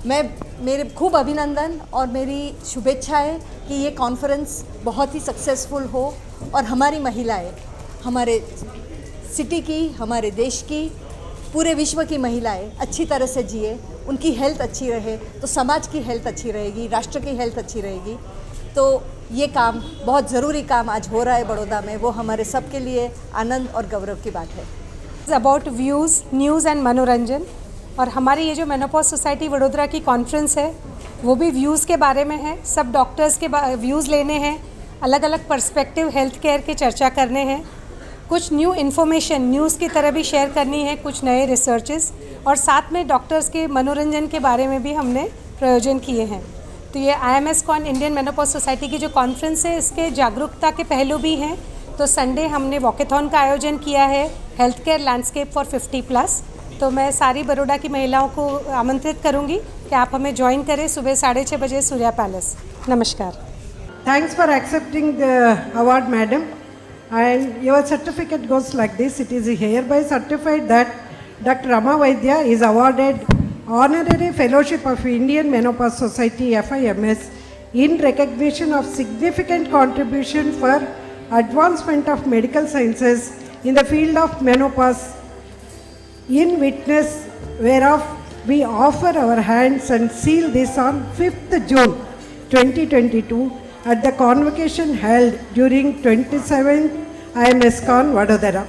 मेरे खूब अभिनंदन और मेरी शुभेच्छाएं कि ये कॉन्फ्रेंस बहुत ही सक्सेसफुल हो और हमारी महिलाएं, हमारे सिटी की, हमारे देश की, पूरे विश्व की महिलाएं अच्छी तरह से जिए, उनकी हेल्थ अच्छी रहे तो समाज की हेल्थ अच्छी रहेगी, राष्ट्र की हेल्थ अच्छी रहेगी। तो ये काम, बहुत ज़रूरी काम आज हो रहा है बड़ौदा में, वो हमारे सब के लिए आनंद और गौरव की बात है। अबाउट व्यूज़, न्यूज़ एंड मनोरंजन। और हमारी ये जो मेनोपॉज सोसाइटी वडोदरा की कॉन्फ्रेंस है वो भी व्यूज़ के बारे में है। सब डॉक्टर्स के व्यूज़ लेने हैं, अलग अलग पर्सपेक्टिव हेल्थ केयर के चर्चा करने हैं, कुछ न्यू इन्फॉर्मेशन न्यूज़ की तरह भी शेयर करनी है, कुछ नए रिसर्चेस, और साथ में डॉक्टर्स के मनोरंजन के बारे में भी हमने प्रयोजन किए हैं। तो ये Imscon इंडियन मेनोपॉज सोसाइटी की जो कॉन्फ्रेंस है इसके जागरूकता के पहलू भी हैं। तो संडे हमने वॉकेथॉन का आयोजन किया है, हेल्थ केयर लैंडस्केप फॉर 50+। तो मैं सारी बड़ौदा की महिलाओं को आमंत्रित करूंगी कि आप हमें ज्वाइन करें सुबह 6:30 बजे सूर्या पैलेस। नमस्कार। Thanks for accepting the award, madam. And your certificate goes like this. It is hereby certified that Dr. Rama Vaidya is awarded Honorary Fellowship of Indian Menopause Society FIMS in recognition of significant contribution for advancement of medical sciences in the field of menopause, in witness whereof we offer our hands and seal this on 5th June 2022 at the convocation held during 27th Imscon, Vadodara.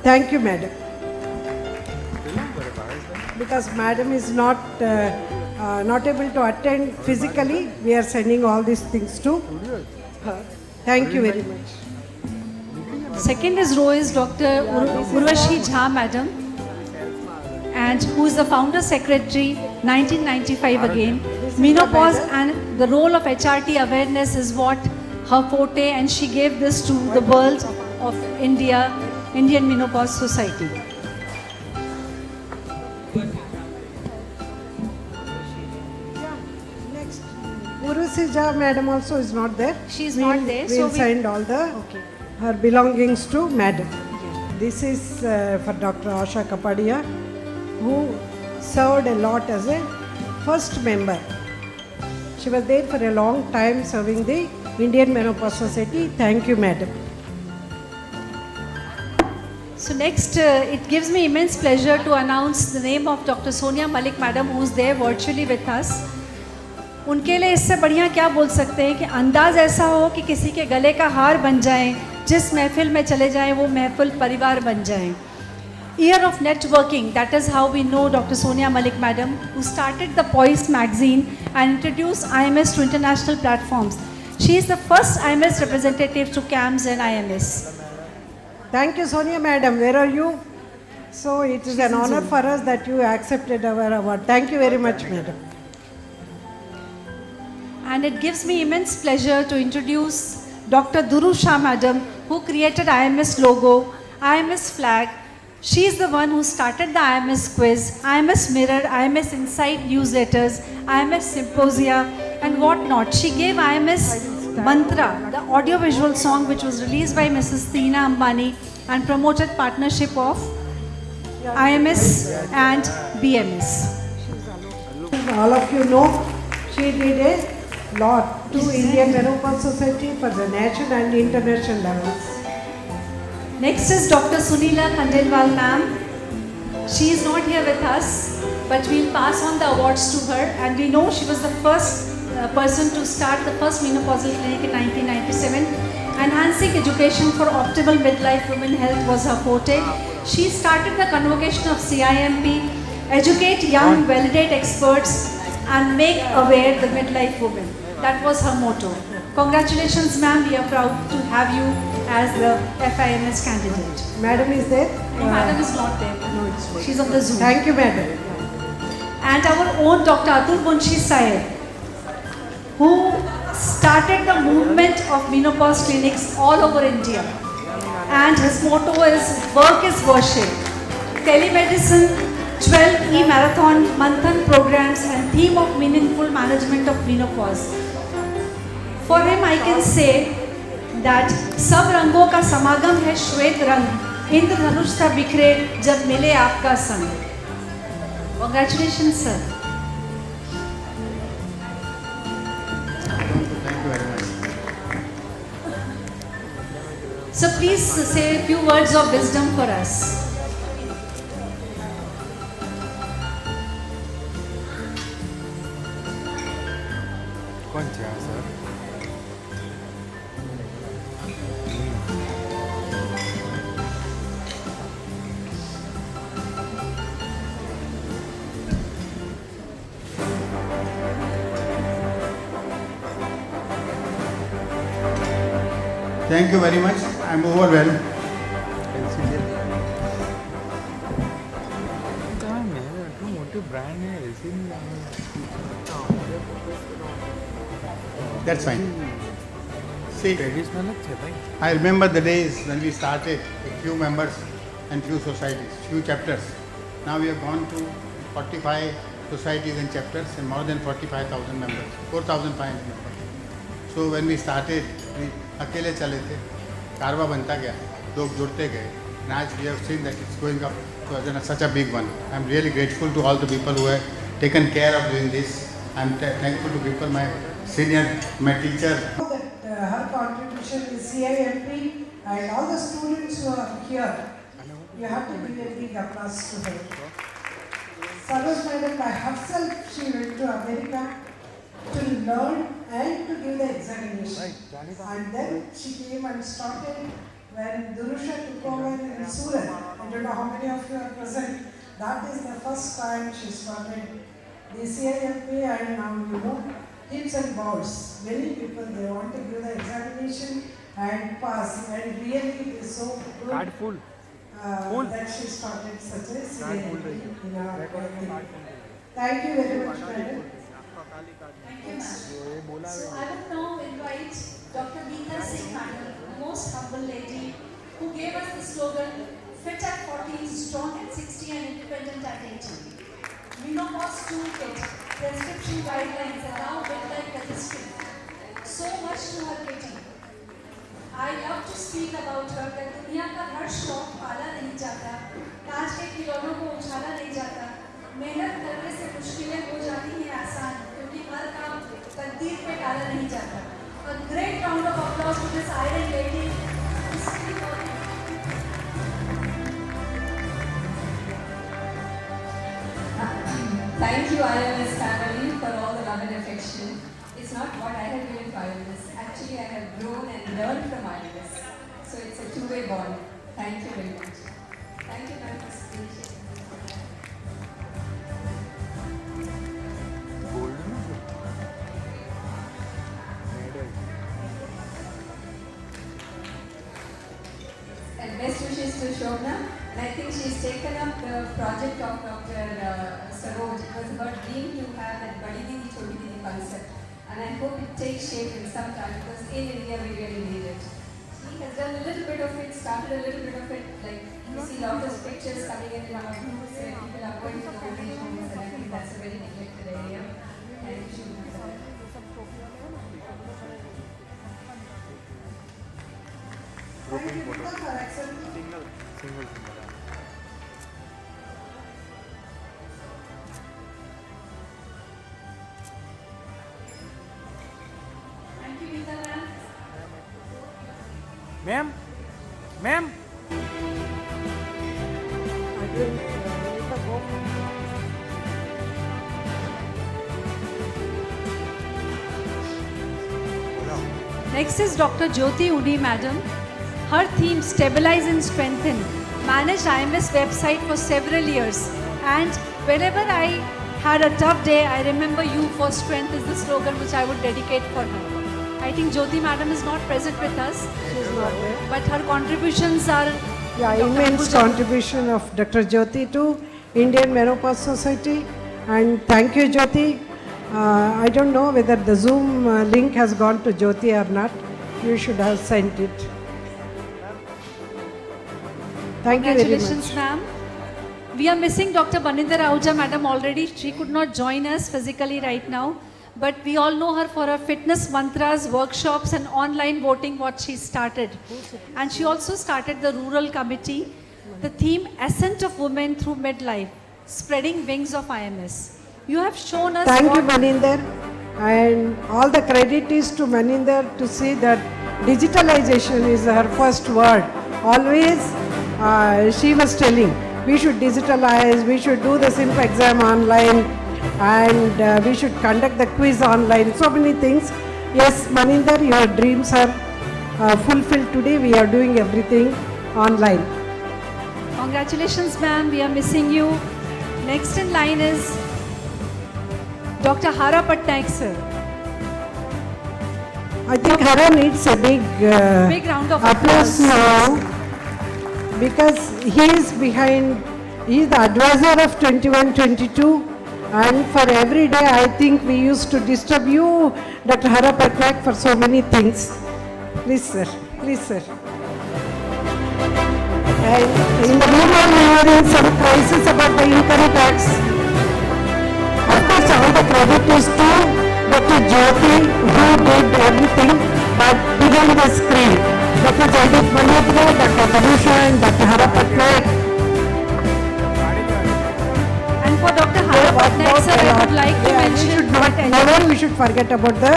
Thank you, Madam. Because Madam is not able to attend physically, we are sending all these things to her. Thank you very much. Second row is Dr. Urvashi Jha, Madam, and who is the founder secretary 1995 again. Menopause and the role of HRT awareness is what her forte, and she gave this to the world of India, Indian Menopause Society. Next, Urvashi Jha Madam also is not there. She is not there. We'll send all the her belongings to Madam. This is for Dr. Asha Kapadia, who served a lot as a first member. She was there for a long time serving the Indian Menopause Society. Thank you, Madam. So next, it gives me immense pleasure to announce the name of Dr. Sonia Malik Madam, who is there virtually with us. उनके लिए इससे बढ़िया क्या बोल सकते हैं कि अंदाज ऐसा हो कि किसी के गले का हार बन जाए, जिस महफिल में चले जाएं वो महफिल परिवार बन जाएं. Year of networking, that is how we know Dr. Sonia Malik Madam, who started the Poise magazine and introduced IMS to international platforms. She is the first IMS representative to CAMS and IMS. Thank you, Sonia Madam. Where are you? So it is an honor for us that you accepted our award. Thank you very much, Madam. And it gives me immense pleasure to introduce Dr. Duru Shah Madam, who created IMS logo, IMS flag. She is the one who started the IMS quiz, IMS mirror, IMS insight newsletters, IMS symposia, and whatnot. She gave IMS Mantra, the audiovisual song which was released by Mrs. Tina Ambani and promoted partnership of IMS and BMS. All of you know, she did a lot to Indian Menopause Society for the national and international levels. Next is Dr. Sunila Khandelwal ma'am. She is not here with us, but we'll pass on the awards to her, and we know she was the first person to start the first menopausal clinic in 1997. Enhancing education for optimal midlife women health was her forte. She started the convocation of CIMP, educate young, validate experts, and make aware the midlife women. That was her motto. Congratulations, ma'am. We are proud to have you as the FIMS candidate. Madam is there? No, madam is not there. No, she's on the Zoom. Thank you, madam. And our own Dr. Atul Munshi Sahib, who started the movement of menopause clinics all over India. And his motto is work is worship. Telemedicine, 12 e-marathon, Manthan programs, and theme of meaningful management of menopause. For him, I can say that सब रंगों का समागम है श्वेत रंग, इंद्रधनुष सा बिखरे जब मिले आपका संग. Congratulations, sir. Thank you very much. So please say a few words of wisdom for us. Thank you very much. I'm overwhelmed. That's fine. See, I remember the days when we started with few members and few societies, few chapters. Now we have gone to 45 societies and chapters and more than 45,000 members, 4,500 members. So when we started, we अकेले चले थे, कारवा बनता गया, लोग जुड़ते गए, And as we have seen that it's going up to such a big one. I'm really grateful to all the people who have taken care of doing this. I'm thankful to people, my senior, my teacher. Her contribution is CIMP and all the students who are here. You have to give a big applause to her. Saroj Madam by herself, she went to America to learn and to give the examination. And then she came and started when Durusha took over in Surat. I don't know how many of you are present. That is the first time she started the CIMP, and now you know, hips and bows. Many people, they want to give the examination and pass, and really it is so good that she started such a CIMP in our country. Thank you very much, madam. Thank you, ma'am. So I would now invite Dr. Geeta Singh Madam, the most humble lady, who gave us the slogan, fit at 40, strong at 60 and independent at 80. Menopause toolkit, prescription guidelines and now midlife registry. So much to her kitty. I love to speak about her that दुनिया का हर शौक पाला नहीं जाता, कांच के खिलौनों को उछाला नहीं जाता, मेहनत करने से मुश्किलें हो जाती हैं आसान, क्योंकि हर काम तकदीर पे डाला नहीं जाता. A great round of applause to this iron lady. Thank you, IMS family, for all the love and affection. It's not what I have given to IMS. Actually, I have grown and learned from IMS. So it's a two-way bond. Thank you very much. Thank you, ma'am, for speaking. And best wishes to Shobna. And I think she's taken up the project of Dr. Saroj. It was her dream to have that Badi Didi Choti Didi concept. And I hope it takes shape in some time because in India we really need it. She has done a little bit of it, started a little bit of it. Like you see a lot of pictures coming in our groups where people are going to the old age homes, and I think that's a very neglected area. And we should do that. Thank you for accepting. Single. Thank you, Geeta Ma'am? ma'am. Ma'am? Next is Dr. Jyoti Udi Madam. Her theme, Stabilize and Strengthen, managed IMS website for several years. And whenever I had a tough day, I remember you for strength is the slogan which I would dedicate for her. I think Jyoti Madam is not present with us. She is not there. But her contributions are... Immense contribution of Dr. Jyoti to Indian Menopause Society. And thank you, Jyoti. I don't know whether the Zoom link has gone to Jyoti or not. You should have sent it. Thank you very much. Congratulations, ma'am. We are missing Dr. Banindra Ahuja Madam already. She could not join us physically right now. But we all know her for her fitness mantras, workshops and online voting what she started. And she also started the rural committee. The theme, Ascent of Women Through Midlife, Spreading Wings of IMS. You have shown us... Thank you, Maninder. And all the credit is to Maninder to see that digitalization is her first word. Always she was telling, we should digitalize, we should do the SIMP exam online, and we should conduct the quiz online, so many things. Yes, Maninder, your dreams are fulfilled today. We are doing everything online. Congratulations, ma'am. We are missing you. Next in line is Dr. Hara Patnaik, sir. I think Hara needs a big round of applause now, because he is behind, he is the advisor of 21-22, and for every day I think we used to disturb you, Dr. Hara Patnaik, for so many things. Please sir, please sir. And in the meanwhile we are in some crisis about the income tax. Of course all the credit is to Dr. Jyoti, who did everything, but behind the screen, Dr. Jaideep Malhotra, Dr. Padusha and Dr. Hara Patnaik like to mention that Never we should forget about the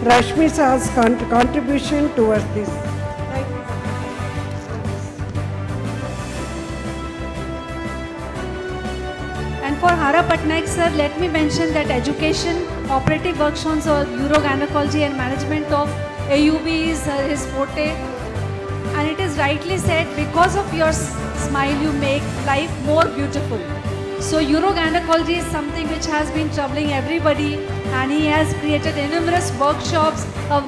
Rashmi Sa's contribution towards this. And for Hara Patnaik sir, let me mention that education, operative workshops or urogynecology and management of AUB is his forte. And it is rightly said, because of your smile you make life more beautiful. So urogynecology is something which has been troubling everybody, and he has created numerous workshops. A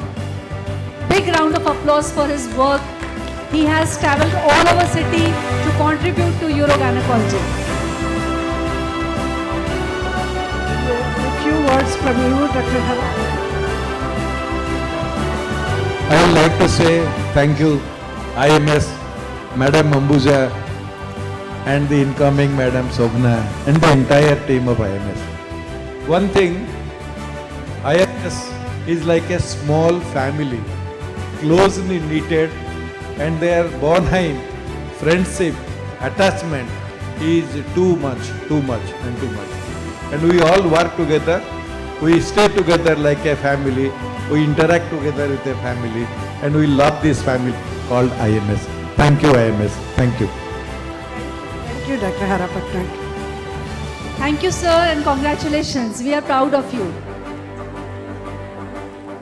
big round of applause for his work. He has travelled all over city to contribute to urogynecology. A few words from you, Dr. Hara. I would like to say thank you, IMS, Madam Ambuja, and the incoming Madam Sobna, and the entire team of IMS. One thing, IMS is like a small family, closely knitted, and their bond, friendship, attachment is too much. And we all work together, we stay together like a family, we interact together with a family, and we love this family called IMS. Thank you, IMS. Thank you. Thank you, Dr. Hara Patnaik. Thank you, sir, and congratulations. We are proud of you.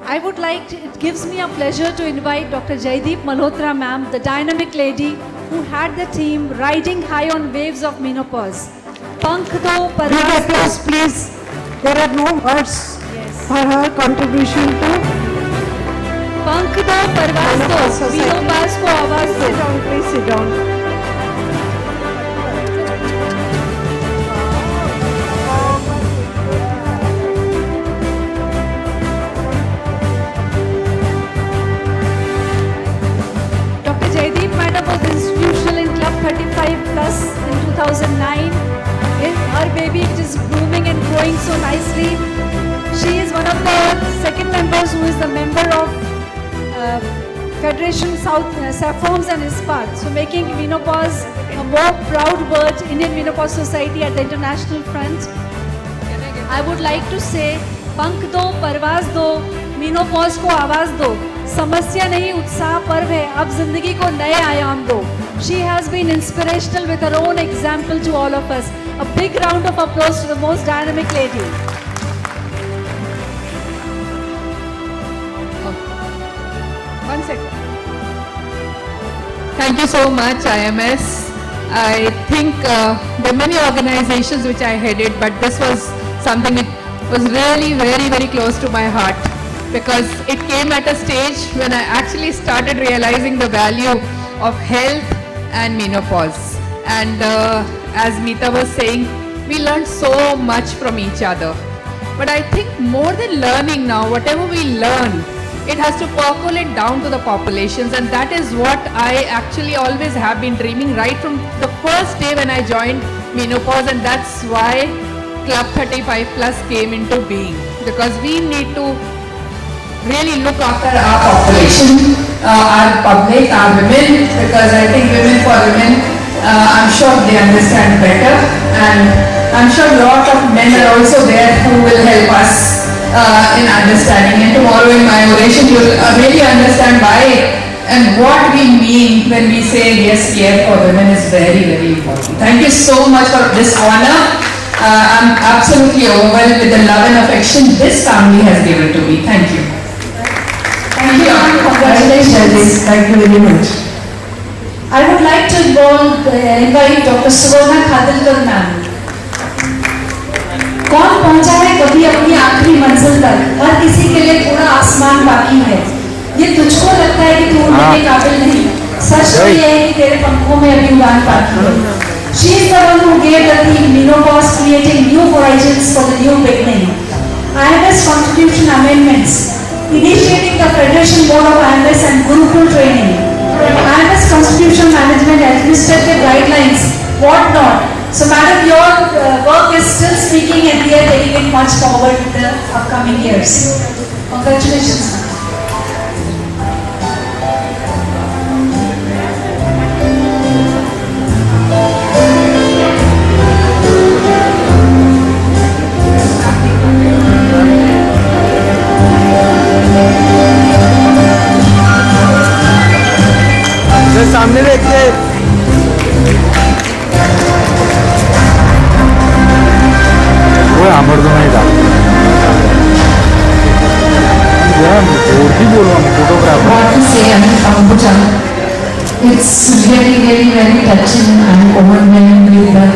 I would like to, it gives me a pleasure to invite Dr. Jaideep Malhotra ma'am, the dynamic lady who had the team riding high on waves of menopause. Pankh do parvaz do. Please, there are no words for her contribution to Pankh do parvaz do. Menopause ko awaaz do. Sit down, please sit down. Dr. Jaideep Madam was institutional in Club 35 Plus in 2009. Her baby is blooming and growing so nicely. She is one of the second members who is the member of Federation South Saffrons and Ispat. So making menopause a more proud word, Indian Menopause Society at the international front. I would like to say, पंख दो, परवाज दो, menopause को आवाज दो. समस्या नहीं, उत्साह पर्व है. अब जिंदगी को नए आयाम दो. She has been inspirational with her own example to all of us. A big round of applause to the most dynamic lady. One second. Thank you so much, IMS. I think there are many organizations which I headed, but this was something that was really very, very close to my heart, because it came at a stage when I actually started realizing the value of health and menopause. And as Meeta was saying, we learned so much from each other. But I think more than learning now, whatever we learn, it has to percolate down to the populations, and that is what I actually always have been dreaming right from the first day when I joined menopause, and that's why Club 35 Plus came into being, because we need to really look after our population, our public, our women, because I think women for women, I'm sure they understand better, and I'm sure a lot of men are also there who will help us in understanding. And tomorrow in my oration you will really understand why and what we mean when we say yes, care for women is very, very important. Thank you so much for this honor. I'm absolutely overwhelmed with the love and affection this family has given to me. Thank you. Thank you, and congratulations. Thank you very much. I would like to invite Dr. Suvarna Khadilkar ma'am. कौन पहुंचा है कभी अपनी आखिरी मंजिल तक? हर किसी के लिए पूरा आसमान बाकी है. ये तुझको लगता है कि तू उड़ने के काबिल नहीं. सच तो ये है कि तेरे पंखों में अभी उड़ान बाकी है. She is the one who gave the theme menopause, creating new horizons for the new beginning. IMS contribution amendments, initiating the Federation Board of IMS and Gurukul training, IMS constitution management, administrative guidelines, what not. So madam, your work is still speaking, and we are taking it much forward in the upcoming years. Congratulations. congratulations. I'm overwhelmed with the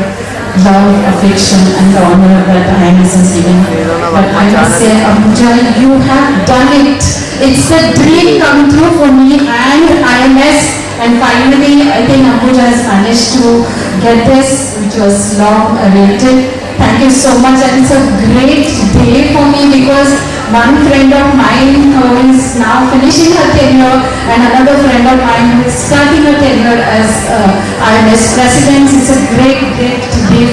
love, affection and the honor that IMS has given. But I must say, Ambuja, you have done it. It's the dream come true for me and IMS. And finally, I think Ambuja has managed to get this, which was long awaited. Thank you so much, and it's a great day for me because one friend of mine who is now finishing her tenure and another friend of mine who is starting her tenure as IMS president. It's a great day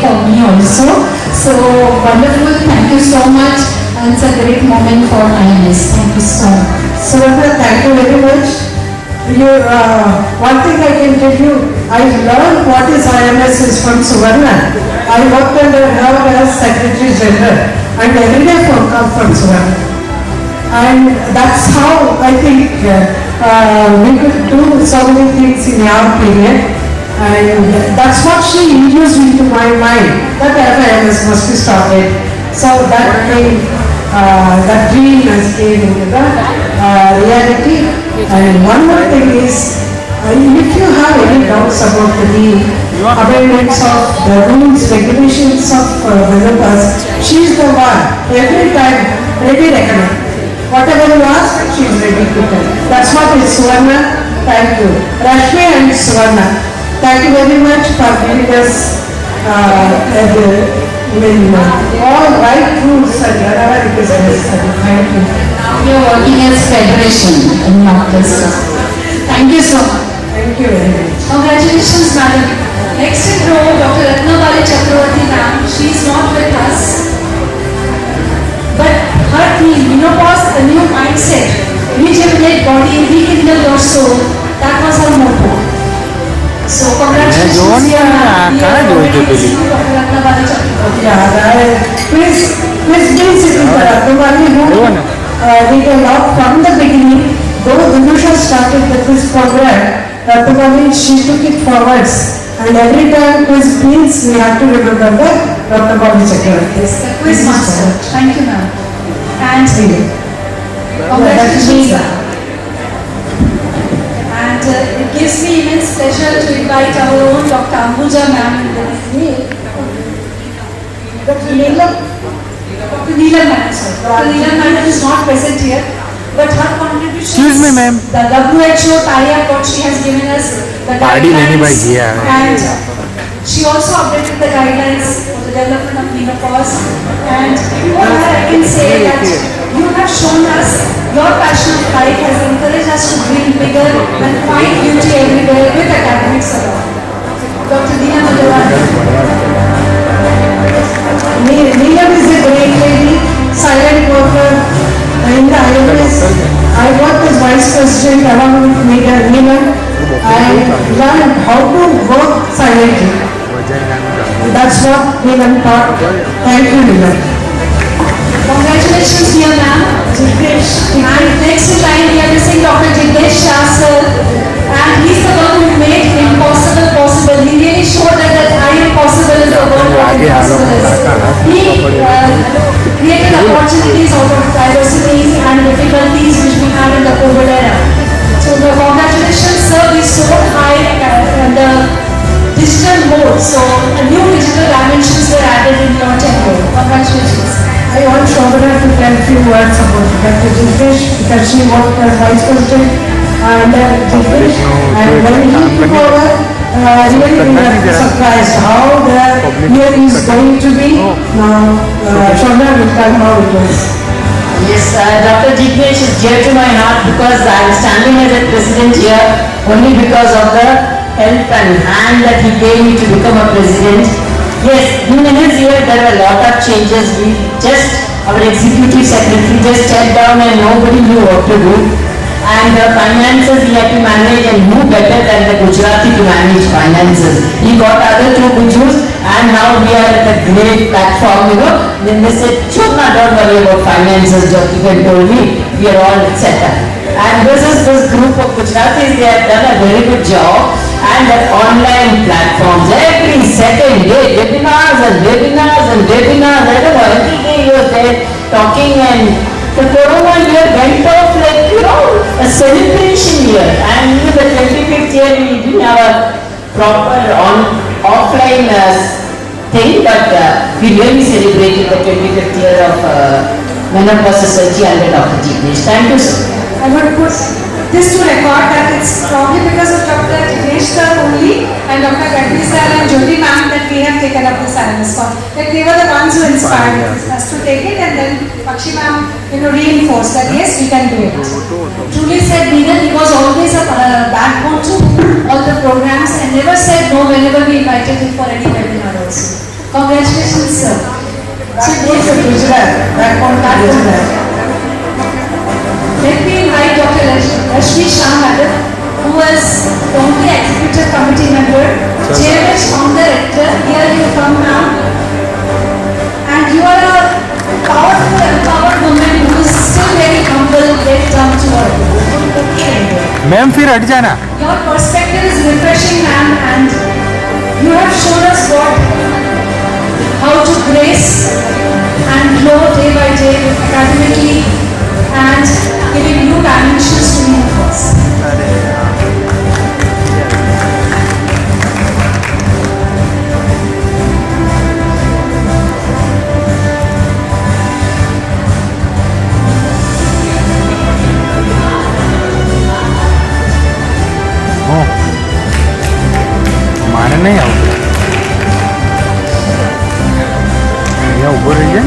for me also. So wonderful, thank you so much, and it's a great moment for IMS. Thank you so much. Suvarna, thank you very much. One thing I can tell you, I learned what is IMS is from Suvarna. I worked under her as Secretary General and every day phone call from Suvarna. And that's how I think we could do so many things in our period. And that's what she introduced into my mind, that IMS must be started. So that came, that dream has came into the reality. And one more thing is, if you have any doubts about the amendments of the rules, regulations of developers, she is the one, every time, ready recommend. Whatever you ask, she is ready to tell. That's what is Suvarna. Thank you. Rashmi and Suvarna, thank you very much for giving us all right rules and whatever it is necessary. Thank you. We are working as federation and not just. Thank you so much. Thank you very much. Congratulations, madam. Next in row, Dr. Ratnabali Chakravarti ma'am. She is not with us. But her theme, menopause, a new mindset, rejuvenate body, rekindle your soul, that was her motto. So congratulations, Dr. Ratnabali Chakravarti. Please be sitting for Ratnabali who did a lot from the beginning. Though Vinusha started this program, Ratnabali, she took it forwards. And every time quiz means we have to remember the Ratnabali Chakravarti. Yes, the quiz master. Thank you, ma'am. And congratulations, ma'am. And it gives me immense pleasure to invite our own Dr. Ambuja ma'am in the Dr. Neelam madam, sir. Dr. Neelam madam is not present here, but her contributions, Excuse me, ma'am. the WHO tie-up what she has given us, the guidelines, and she also updated the guidelines for the development of menopause. And for her, I can say that you have shown us your passion of life has encouraged us to dream bigger and find beauty everywhere with academics along. Dr. Dina Vadodara. Neelam is a great lady, silent worker in the IMS. I worked as Vice President along with Neelam. I learned how to work silently. That's what Neelam taught. Thank you, Neelam. Congratulations, dear ma'am. And next in line, we are missing Dr. Jignesh Shah, sir. And he's the one who made impossible possible. He really showed us that I am possible is the word what impossible is. He created opportunities out of diversities and difficulties which we had in the COVID era. So congratulations, sir. We soared high in the digital mode. So new digital dimensions were added in your temple. Congratulations. I want Shobana to tell a few words about Dr. Jignesh because she worked as Vice President and Jignesh, and when he took over, really we were surprised how the year is going to be. Now, Shobana will tell how it was. Yes, Dr. Jignesh is dear to my heart because I am standing as a president here only because of the help and hand that he gave me to become a president. Yes, in his year there were a lot of changes. Our executive secretary just stepped down and nobody knew what to do. And the finances he had to manage, and who better than the Gujarati to manage finances. He got other two Gujus, and now we are at a great platform, Then they said, Chopna, don't worry about finances, Jyotika told me, we are all set up. And this group of Gujaratis, they have done a very good job. And the online platforms, every second day, webinars and webinars and webinars, every day you are there talking, and the corona year went off like, a celebration year. And the 25th year we didn't have a proper offline thing, but we really celebrated the 25th year of Menopause Society under Dr. Jignesh. Thank you, sir. I would put this to record that it's probably because of Dr. Jignesh sir only and Dr. Gadri sir and Jyoti ma'am that we have taken up this Imscon. That they were the ones who inspired us to take it, and then Pakshi ma'am, reinforced that yes, we can do it. Truly said Neelan, he was always a backbone to all the programs and never said no whenever we invited him for any webinar also. Congratulations, sir. Backbone to Gujarat. Backbone to Gujarat. Let me invite Dr. Rashmi Shah Madam, who was the only executive committee member, chairman on the rector. Here you come now. And you are a powerful, empowered woman who is still very humble, very down to earth. Ma'am फिर हट जाना. Your perspective is refreshing, ma'am, and you have shown us how to grace and grow day by day academically and giving new dimensions to universe. माने नहीं आओ. ये ऊपर रही है.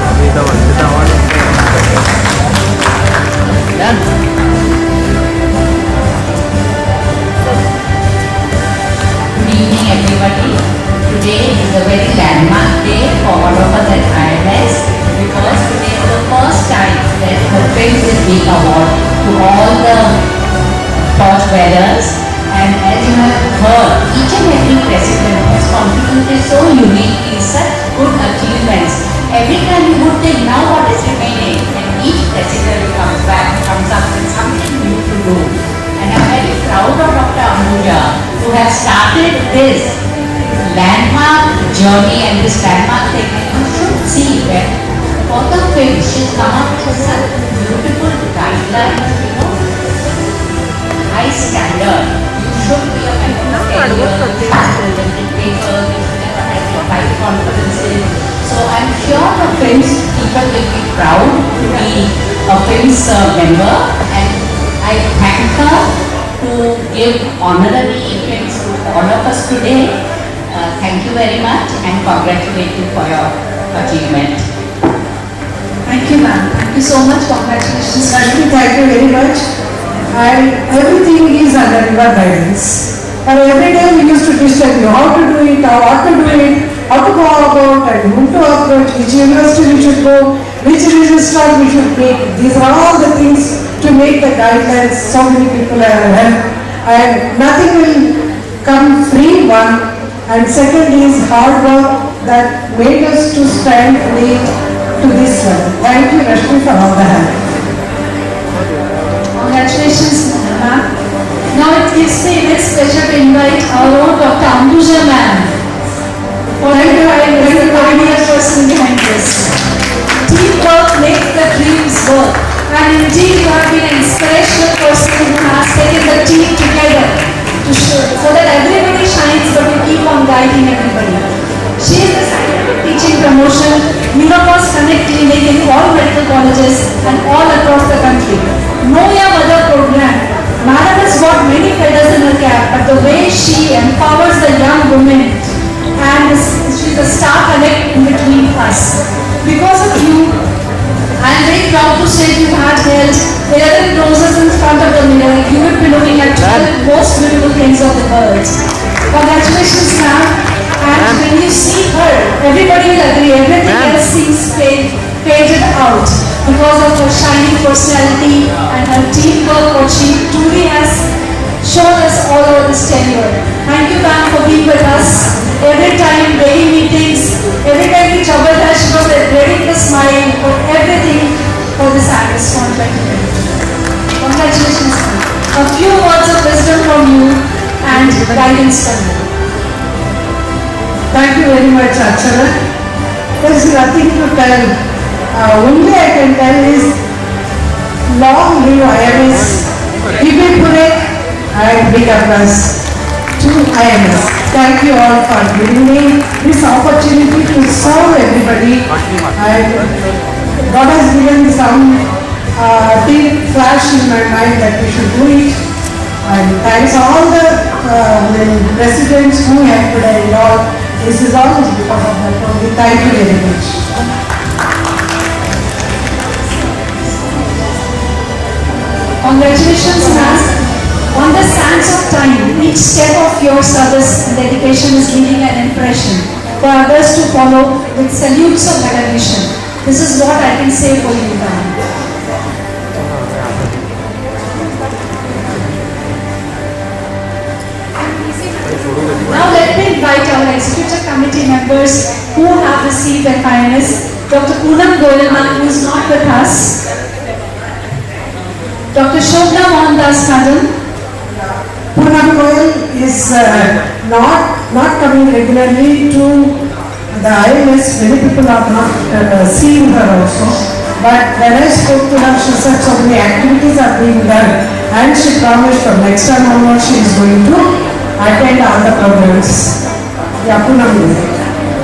अभी तो Good evening, everybody. Today is a very landmark day for all of us at IMS because today is the first time that the Prince is being awarded to all the torch bearers. And as you have heard, each and every president has contributed so uniquely, such good achievements. Every time you would think, now what is remaining? And each president comes up with something new to do. And I'm very proud of Dr. Ambuja, who has started this landmark journey and this landmark thing. And you should see that for the film, she's come up with such beautiful guidelines, high standard. You should be a member of papers, you should never have your fight conferences. So I'm sure the films people will be proud to be a films member, and I thank her to give honorary events to all of us today. Thank you very much and congratulate you for your achievement. Thank you, ma'am. Thank you so much. Congratulations. Rashmi, thank you very much. And everything is under your guidance. And every day we used to discuss you how to do it, how to do it, how to go about and whom to approach, which university we should go, which register we should make. These are all the things to make the guidelines. So many people are helped. And nothing will come free, one. And second is hard work that made us to stand late to this level. Thank you, Rashmi, for all the help. Congratulations, ma'am. Now it gives me immense pleasure to invite our own Dr. Ambuja ma'am. Thank you, the pioneer person behind this. Teamwork makes the dreams work. And indeed, you have been an inspirational person who has taken the team together to show, so that everybody shines, but you keep on guiding everybody. She is the scientific teaching promotion, Menopause Connect Clinic in all medical colleges and all across the country. Know Your Mother program. Madam has got many feathers in her cap, but the way she empowers the young women, and she's a star connect in between us. Because of you, I am very proud to say you had held 11 roses in front of the mirror. You will be looking at 12 most beautiful things of the world. Congratulations, ma'am. And when you see her, everybody will agree, everything else seems faded out because of her shining personality and her teamwork, what she truly has shown us all over this tenure. Thank you, ma'am, for being with us. Every time, daily meetings, every time we troubled her, she was ready to smile for everything for this Imscon 2020. Congratulations, ma'am. A few words of wisdom from you and guidance from you. Thank you very much, Achara. There is nothing to tell. Only I can tell is long live IMS. Give it and big applause to IMS. Thank you all for giving me this opportunity to serve everybody. And God has given some deep flash in my mind that we should do it. And thanks all the residents who helped and all. This is all because of that only. Thank you very much. Congratulations, ma'am. On the sands of time, each step of your service and dedication is leaving an impression for others to follow with salutes of recognition. This is what I can say for you, ma'am. Now let me invite our executive committee members who have received their kindness. Dr. Poonam Goyal, ma'am, who is not with us. Dr. Shobna Mohandas, madam. Poonam Goyal is not coming regularly to the IMS. Many people are not seeing her also. But when I spoke to her, she said so many activities are being done, and she promised from next time onwards she is going to attend all the programs. Yeah, Poonam Goyal.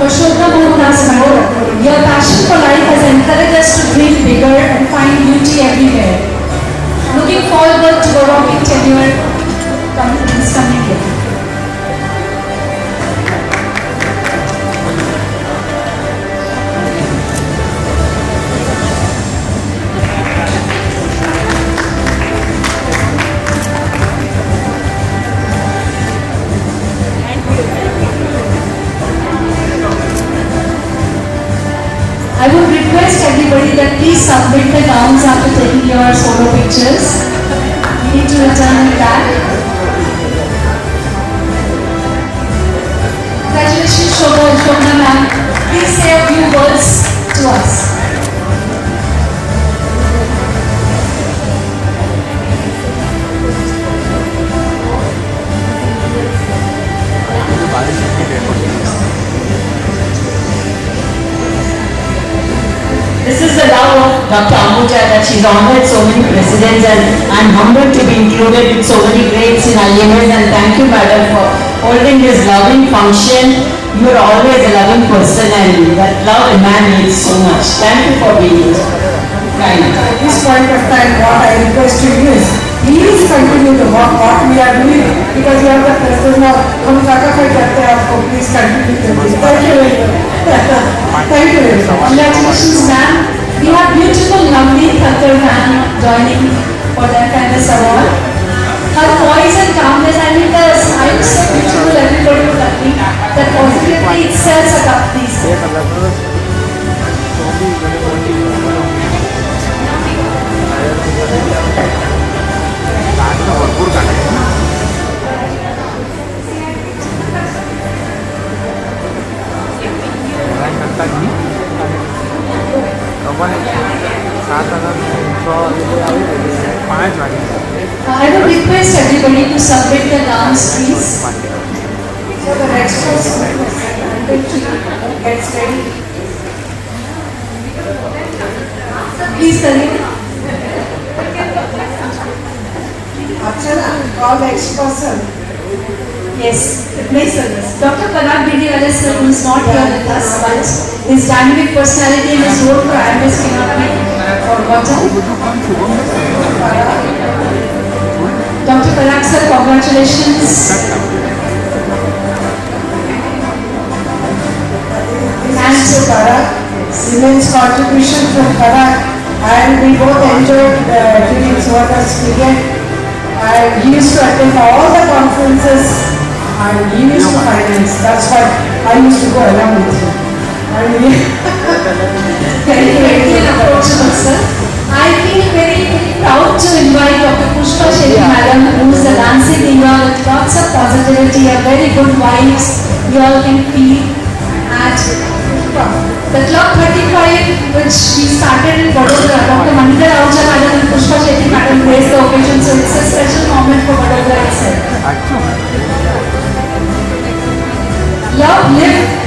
Shobna Mohandas, madam, your passion for life has encouraged us to dream bigger and find beauty everywhere. Looking forward to a rocking tenure this coming year. I would request everybody that please submit the gowns after taking your photo pictures. You need to return it back. Congratulations, Shobna ma'am. Please say a few words to us. This is the love of Dr. Ambuja that she's honored so many presidents, and I'm humbled to be included with so many greats in IMS, and thank you madam for holding this loving function. You're always a loving person and that love emanates so much. Thank you for being kind. At this point of time, what I request you is, please continue to work what we are doing, because you are the president of हम काका करते हैं आपको, please continue to do. Thank you very much. Thank you very much. Congratulations, ma'am. We have beautiful, lovely Khatar ma'am joining for the FMS award. Her poise and calmness, I mean, the smile is so beautiful, everybody would agree. That positivity itself accompanies her. I would request everybody to submit the gowns, please. So the next person gets ready. Please, Kareem. Archana, call the next person. Yes, please, Dr. Parag Bidiyala sir, who is not here with us, but his dynamic personality and his role for IMS cannot be forgotten. Dr. Parag sir, congratulations. Thanks to Parag, immense contribution from Parag, and we both enjoyed during Suvarna's period. And he used to attend all the conferences, and he used to finance. That's why I used to go along with him. Very approachable, sir. I feel very proud to invite Dr. Pushpa Shetty madam, who is the dancing diva with lots of positivity, a very good vibes you all can feel at the Club 35, which we started in Vadodara. Dr. Manita Rauja madam and Pushpa Shetty madam graced the occasion, so it's a special moment for Vadodara itself. Love, live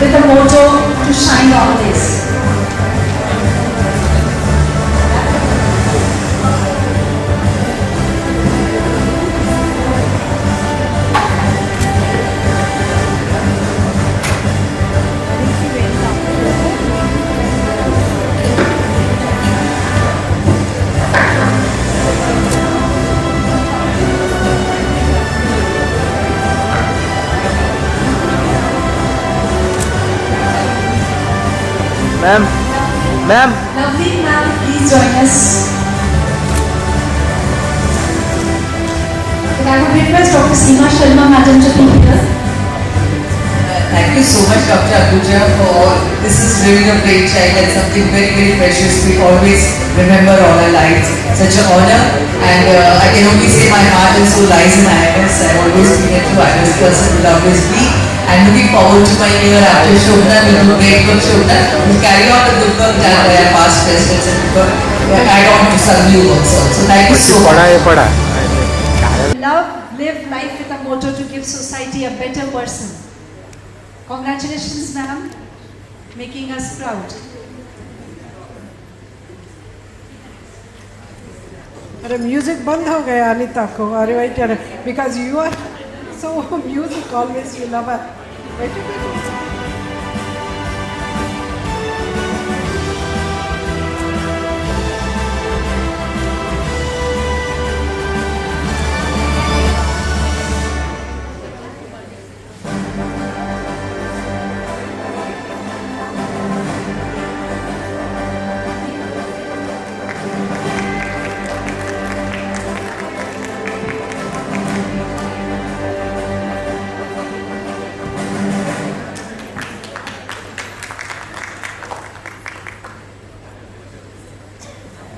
with the motto to shine always. Ma'am. Lovely ma'am, please join us. And I would request Dr. Seema Sharma madam to be here. Thank you so much, Dr. Abuja, for this is really a great child and something very, very precious. We always remember all our lives. Such an honor, and I can only say my heart and soul lies in IMS. I've always been a true IMS person, will always be. And looking forward to my year after Shobna. We'll do great work, Shobna. We'll carry on the good work done by our past presidents and add on to some new works also. Thank you so much. Love, live life with a motto to give society a better person. Congratulations, ma'am, making us proud. अरे music बंद हो गया अनिता को अरे wait because you are so music always you love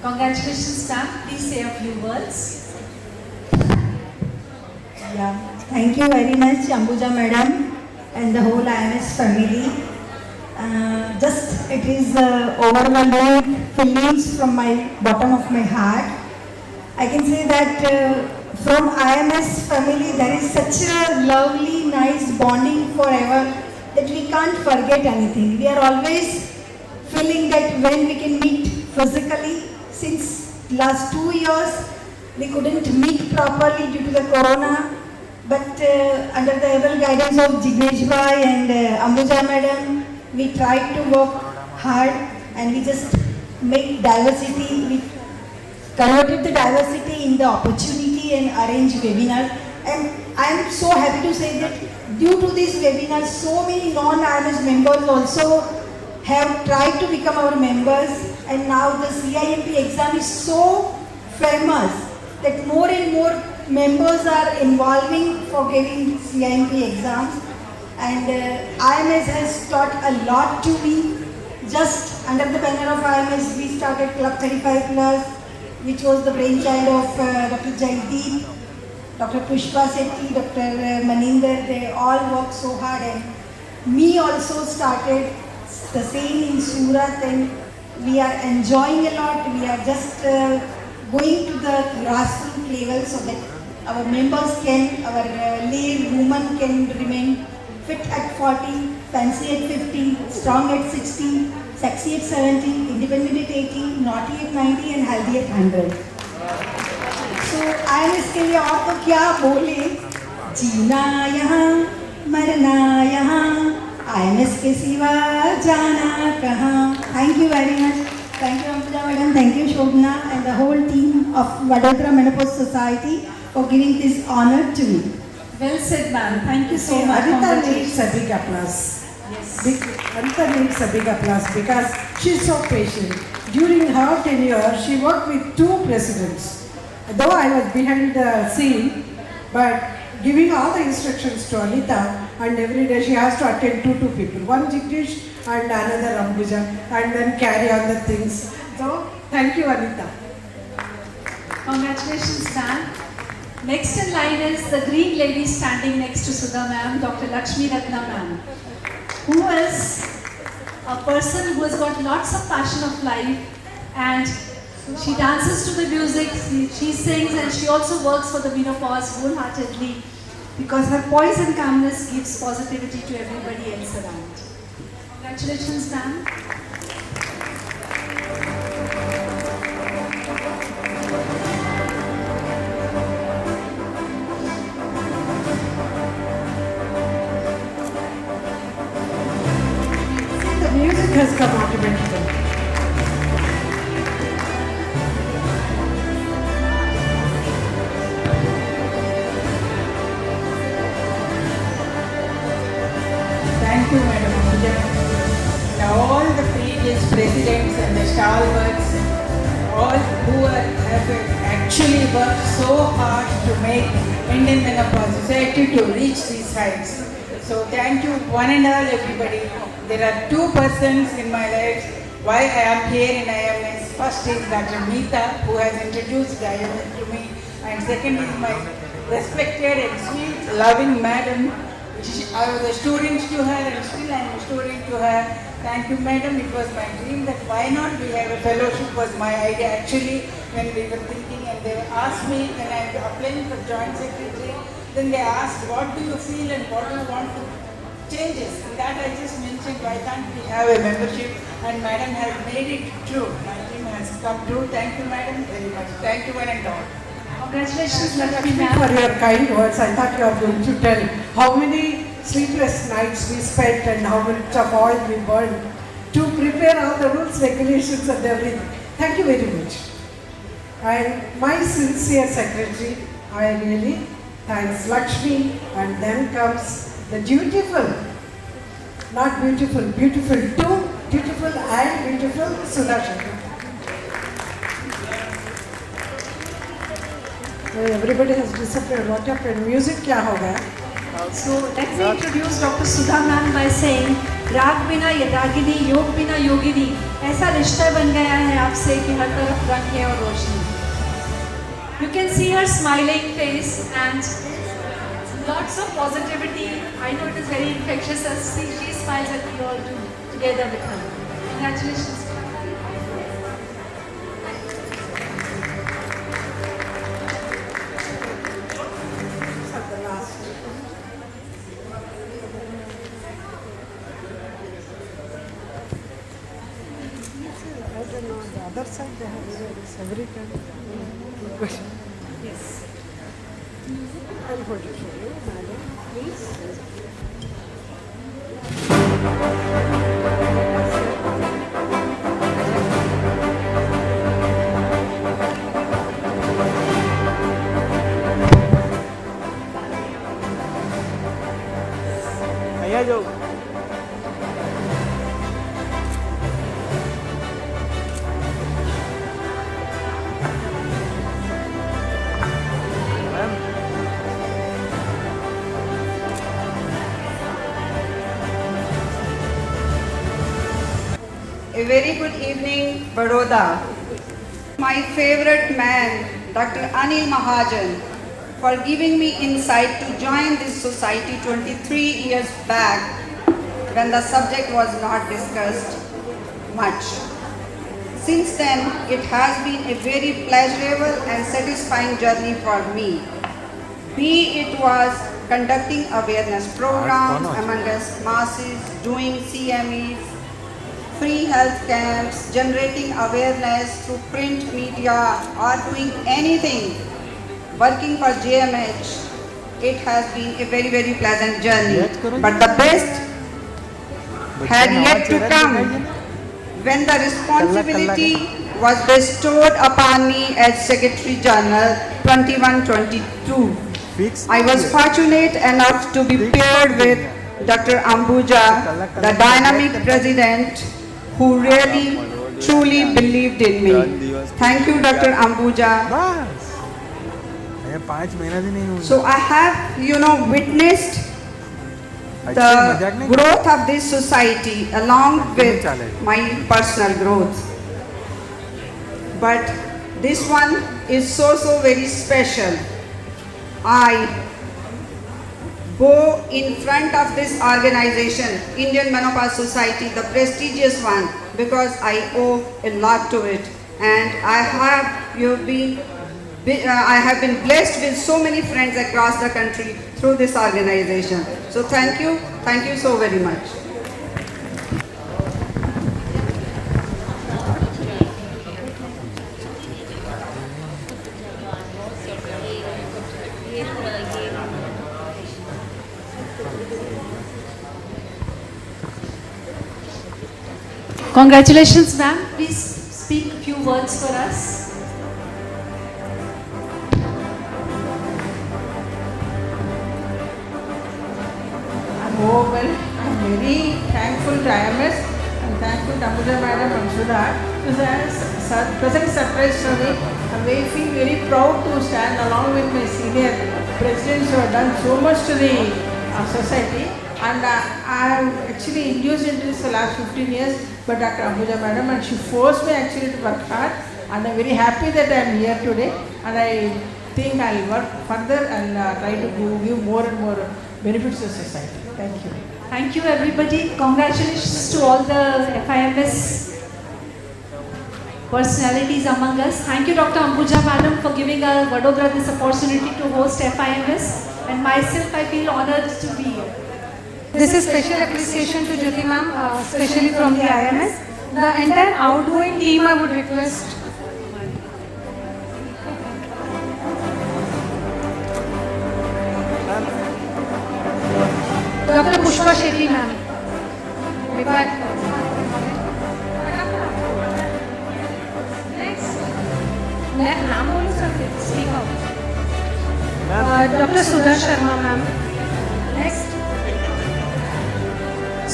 Congratulations, ma'am. Please say a few words. Yeah, thank you very much, Ambuja madam and the whole IMS family. Just it is overwhelming feelings from my bottom of my heart. I can say that from IMS family there is such a lovely, nice bonding forever that we can't forget anything. We are always feeling that when we can meet physically. Since last 2 years, we couldn't meet properly due to the corona, but under the able guidance of Jignesh bhai and Ambuja madam, we tried to work hard and we just make diversity, we converted the diversity in the opportunity and arranged webinars. And I am so happy to say that due to these webinars, so many non-IMS members also have tried to become our members, and now the CIMP exam is so famous that more and more members are involving for giving CIMP exams, and IMS has taught a lot to me. Just under the banner of IMS, we started Club 35 Plus, which was the brainchild of Dr. Jaideep, Dr. Pushpa Sethi, Dr. Maninder. They all worked so hard, and me also started the same in Surat, and we are enjoying a lot. We are just going to the grassroots level so that our members can, our lay women can remain fit at 40, fancy at 50, strong at 60, sexy at 70, independent at 80, naughty at 90 and healthy at 100. So I am इसके लिए और तो क्या बोले, जीना यहाँ, मरना यहाँ, IMS के सिवा जाना कहाँ. Thank you very much. Thank you Ambuja madam, thank you Shobna and the whole team of Vadodara Menopause Society for giving this honor to me. Well said, ma'am. Thank you so much. Anita needs a big applause. Yes. Anita needs a big applause because she is so patient. During her tenure, she worked with 2 presidents. Though I was behind the scene, but giving all the instructions to Anita, and every day she has to attend to 2 people, one Jignesh and another Ambuja, and then carry on the things. So, thank you Anita. Congratulations, ma'am. Next in line is the green lady standing next to Sudha ma'am, Dr. Lakshmi Ratna ma'am, who is a person who has got lots of passion of life, and she dances to the music, she sings, and she also works for the menopause wholeheartedly because her poise and calmness gives positivity to everybody else around. Congratulations, ma'am. The music has come automatically. Thank you, Madam Ambuja. and all the previous presidents and the stalwarts, all who have actually worked so hard to make Indian Menopause Society to reach these heights. So thank you one and all everybody. There are two persons in my life why I am here in IMS. First is Dr. Meeta, who has introduced IMS to me, and second is my respected and sweet, loving madam. I was a student to her and still I am a student to her. Thank you, madam. It was my dream that why not we have a fellowship was my idea actually when we were thinking, and they asked me when I was applying for joint secretary, then they asked what do you feel and what do you want to changes. And that I just mentioned why can't we have a membership, and madam has made it true. My dream has come true. Thank you, madam, very much. Thank you one and all. Congratulations, Lakshmi, Lakshmi for ma'am. your kind words. I thought you were going to tell how many sleepless nights we spent and how much of oil we burned to prepare all the rules, regulations and everything. Thank you very much. And my sincere secretary, I really thanks Lakshmi, and then comes the dutiful, not beautiful, beautiful, too beautiful and beautiful Sudhashar. Everybody has disappeared. What happened? Music क्या हो गया? So let me introduce Dr. Sudha ma'am by saying, राग बिना रागिनी, योग बिना योगिनी, ऐसा रिश्ता बन गया है आपसे कि हर तरफ रंग है और रोशनी. You can see her smiling face and lots of positivity. I know it is very infectious as she smiles at you all together with her. Congratulations. Other side they have this every time. Yes. I'm going to show you, madam. Please. भैया जो A very good evening, Vadodara. My favorite man, Dr. Anil Mahajan, for giving me insight to join this society 23 years back when the subject was not discussed much. Since then, it has been a very pleasurable and satisfying journey for me. Be it was conducting awareness programs among us masses, doing CMEs, free health camps, generating awareness through print media, or doing anything, working for JMH, it has been a very, very pleasant journey. But the best had yet to come when the responsibility was bestowed upon me as Secretary General 21-22. I was fortunate enough to be paired with Dr. Ambuja, the dynamic president, who really, truly believed in me. Thank you, Dr. Ambuja. So I have, witnessed the growth of this society along with my personal growth. But this one is so very special. I go in front of this organization, Indian Menopause Society, the prestigious one, because I owe a lot to it. And I have been blessed with so many friends across the country through this organization. So thank you so very much. Congratulations, ma'am. Please speak a few words for us. I'm very thankful to IMS and thankful to Ambuja Madam and Sudha. It was a pleasant surprise for me. I feel very proud to stand along with my senior presidents who have done so much to the society. And I am actually induced into this for the last 15 years by Dr. Ambuja Madam, and she forced me actually to work hard. And I am very happy that I am here today. And I think I will work further and try to give more and more benefits to society. Thank you. Thank you everybody. Congratulations to all the FIMS personalities among us. Thank you Dr. Ambuja Madam for giving Vadodara this opportunity to host FIMS, and myself I feel honored to be here. This is special appreciation to Jyoti ma'am, especially from the IMS. The entire outgoing team I would request. Dr. Pushpa Shetty ma'am. Next. नाम बोलो sir, speak out. Dr. Sudha Sharma ma'am. Next.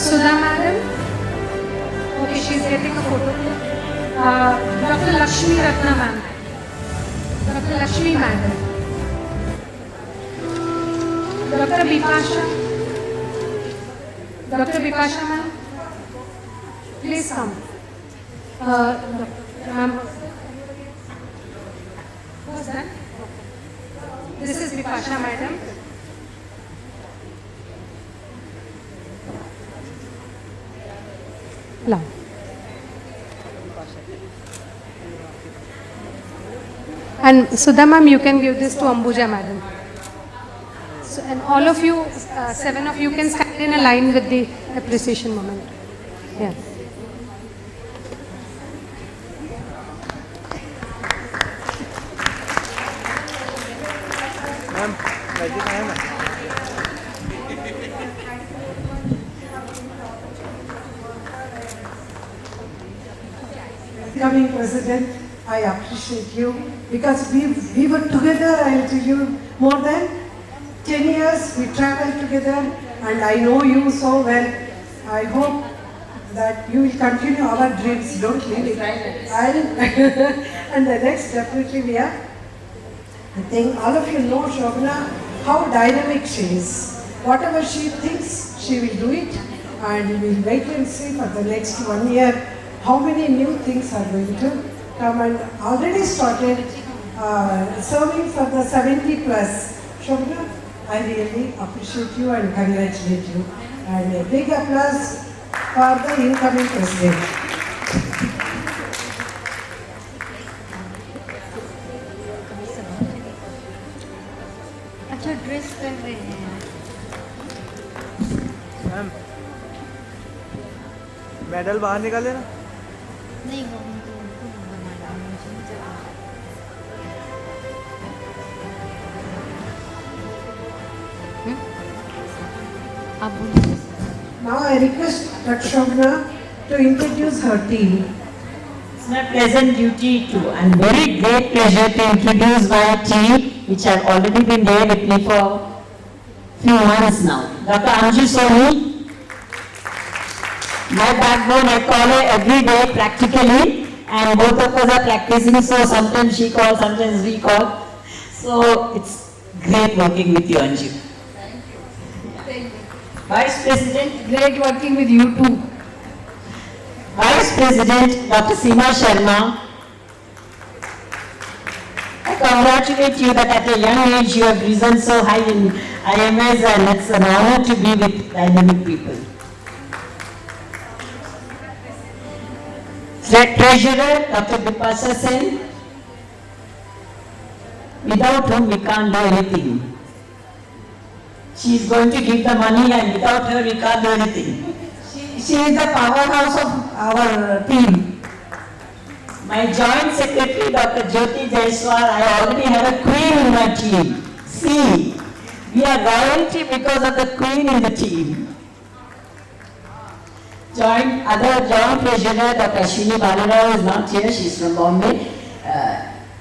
Sudha madam. Okay, she's getting a photo. Dr. Lakshmi Ratna ma'am. Dr. Lakshmi madam. Dr. Bipasha. Dr. Bipasha ma'am. Please come. Ma'am. Who's that? This is Bipasha madam. Love. And Sudha ma'am, you can give this to Ambuja madam. So, and all of you, 7 of you can stand in a line with the appreciation moment. Yeah. Incoming President, I appreciate you because we were together, I'll tell you, more than 10 years we traveled together, and I know you so well. I hope that you will continue our dreams, don't leave it. And the next definitely we are. I think all of you know Shobana, how dynamic she is. Whatever she thinks, she will do it, and we'll wait and see for the next 1 year how many new things are going to come, and already started serving for the 70 plus. Shobana, I really appreciate you and congratulate you. And a big applause for the incoming president. अच्छा dress पहन रहे हैं ma'am, medal बाहर निकाले ना? नहीं वो उनको बनाना मुझे। Now I request Dr. Shobana to introduce her team. It's my pleasant duty to and very great pleasure to introduce my team, which have already been there with me for few months now. Dr. Anju Soni, my backbone, I call her every day practically, and both of us are practicing, so sometimes she calls, sometimes we call. So it's great working with you, Anju. Thank you. Vice President, Great working with you too. Vice President Dr. Seema Sharma, I congratulate you that at a young age you have risen so high in IMS, and it's an honor to be with dynamic people. Treasurer Dr. Bipasha Sen, without whom we can't do anything. She is going to give the money, and without her we can't do anything. She is the powerhouse of our team. My joint secretary Dr. Jyoti Jaiswal, I already have a queen in my team. See, we are royalty because of the queen in the team. Other joint treasurer Dr. Ashwini Balarao is not here, she is from Bombay.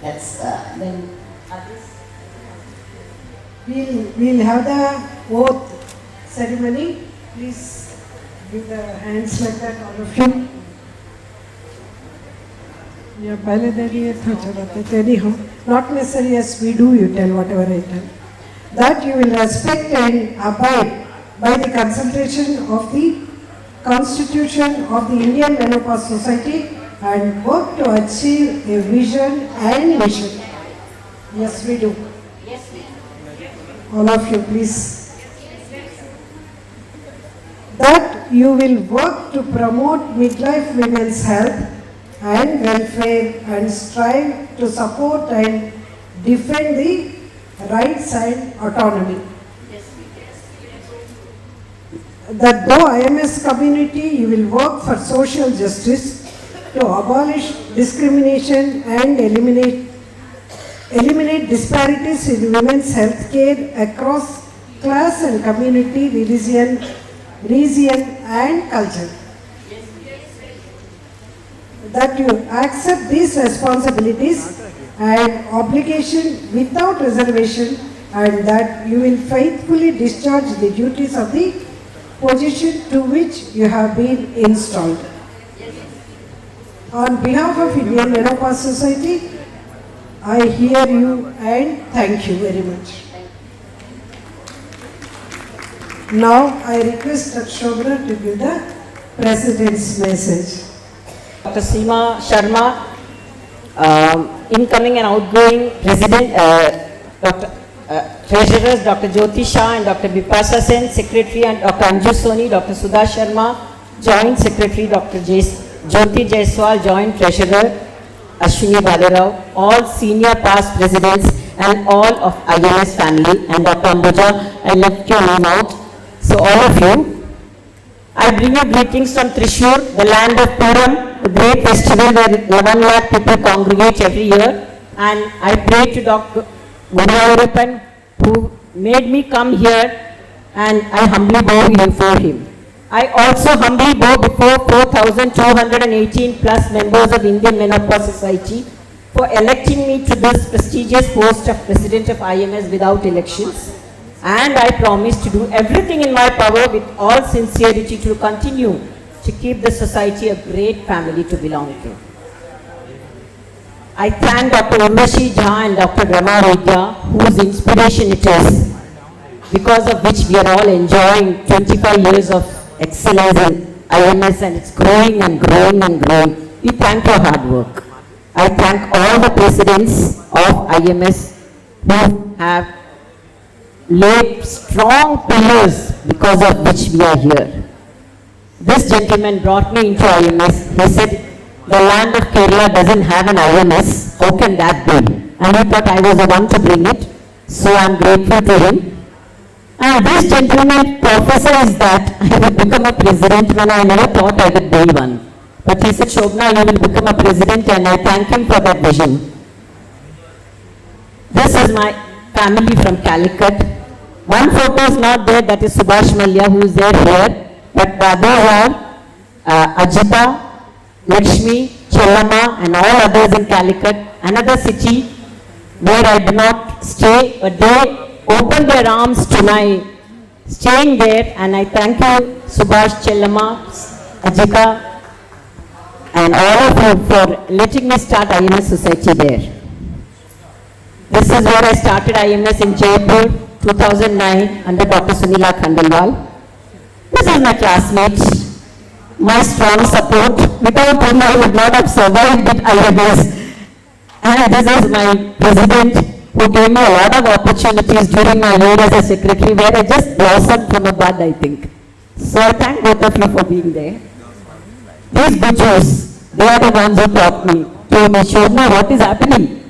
Then others. We'll have the oath ceremony. Please Give the hands like that, all of you. Yeah, पहले दे दिए था चलाते तेरी हम. Not necessary as we do, you tell whatever I tell. That you will respect and abide by the consultation of the Constitution of the Indian Menopause Society and work to achieve a vision and mission. Yes, we do. Yes, we do. All of you, please. That you will work to promote midlife women's health and welfare and strive to support and defend the rights and autonomy. That though IMS community, you will work for social justice to abolish discrimination and eliminate disparities in women's health care across class and community, region and culture. That you accept these responsibilities and obligation without reservation, and that you will faithfully discharge the duties of the position to which you have been installed. On behalf of Indian Menopause Society, I hear you and thank you very much. Now I request Dr. Shobna to give the President's message. Dr. Seema Sharma, incoming and outgoing President, Treasurers Dr. Jyoti Shah and Dr. Bipasha Sen, Secretary and Dr. Anju Soni, Dr. Sudha Sharma, Joint Secretary Dr. Jyoti Jaiswal, Joint Treasurer Ashwini Balarao, all senior past presidents and all of IMS family, and Dr. Ambuja, I left your name out. So all of you, I bring you greetings from Thrissur, the land of Puram, the great festival where 11 lakh people congregate every year, and I pray to Dr. Vadodara who made me come here, and I humbly bow before him. I also humbly bow before 4,218 plus members of Indian Menopause Society for electing me to this prestigious post of President of IMS without elections. And I promise to do everything in my power with all sincerity to continue to keep the society a great family to belong to. I thank Dr. Urvashi Jha and Dr. Rama Vaidya, whose inspiration it is, because of which we are all enjoying 25 years of excellence in IMS, and it's growing and growing and growing. We thank your hard work. I thank all the presidents of IMS who have laid strong pillars because of which we are here. This gentleman brought me into IMS. He said, the land of Kerala doesn't have an IMS. How can that be? And he thought I was the one to bring it. So I'm grateful to him. And this gentleman prophesies that I will become a president when I never thought I would be one. But he said, Shobna, you will become a president, and I thank him for that vision. This is my family from Calicut. One photo is not there, that is Subhash Malya, who is there here. But the others are Ajita, Lakshmi, Chellama, and all others in Calicut. Another city where I do not stay, but they opened their arms to my staying there, and I thank you, Subhash, Chellama, Ajita, and all of you for letting me start IMS Society there. This is where I started IMS in Jaipur, 2009, under Dr. Sunila Khandelwal. This is my classmate, my strong support. Without him, I would not have survived at IMS. And this is my president, who gave me a lot of opportunities during my year as a secretary, where I just blossomed from a bud, I think. So I thank both of you for being there. These butchers, they are the ones who taught me, told me, Shobna, what is happening?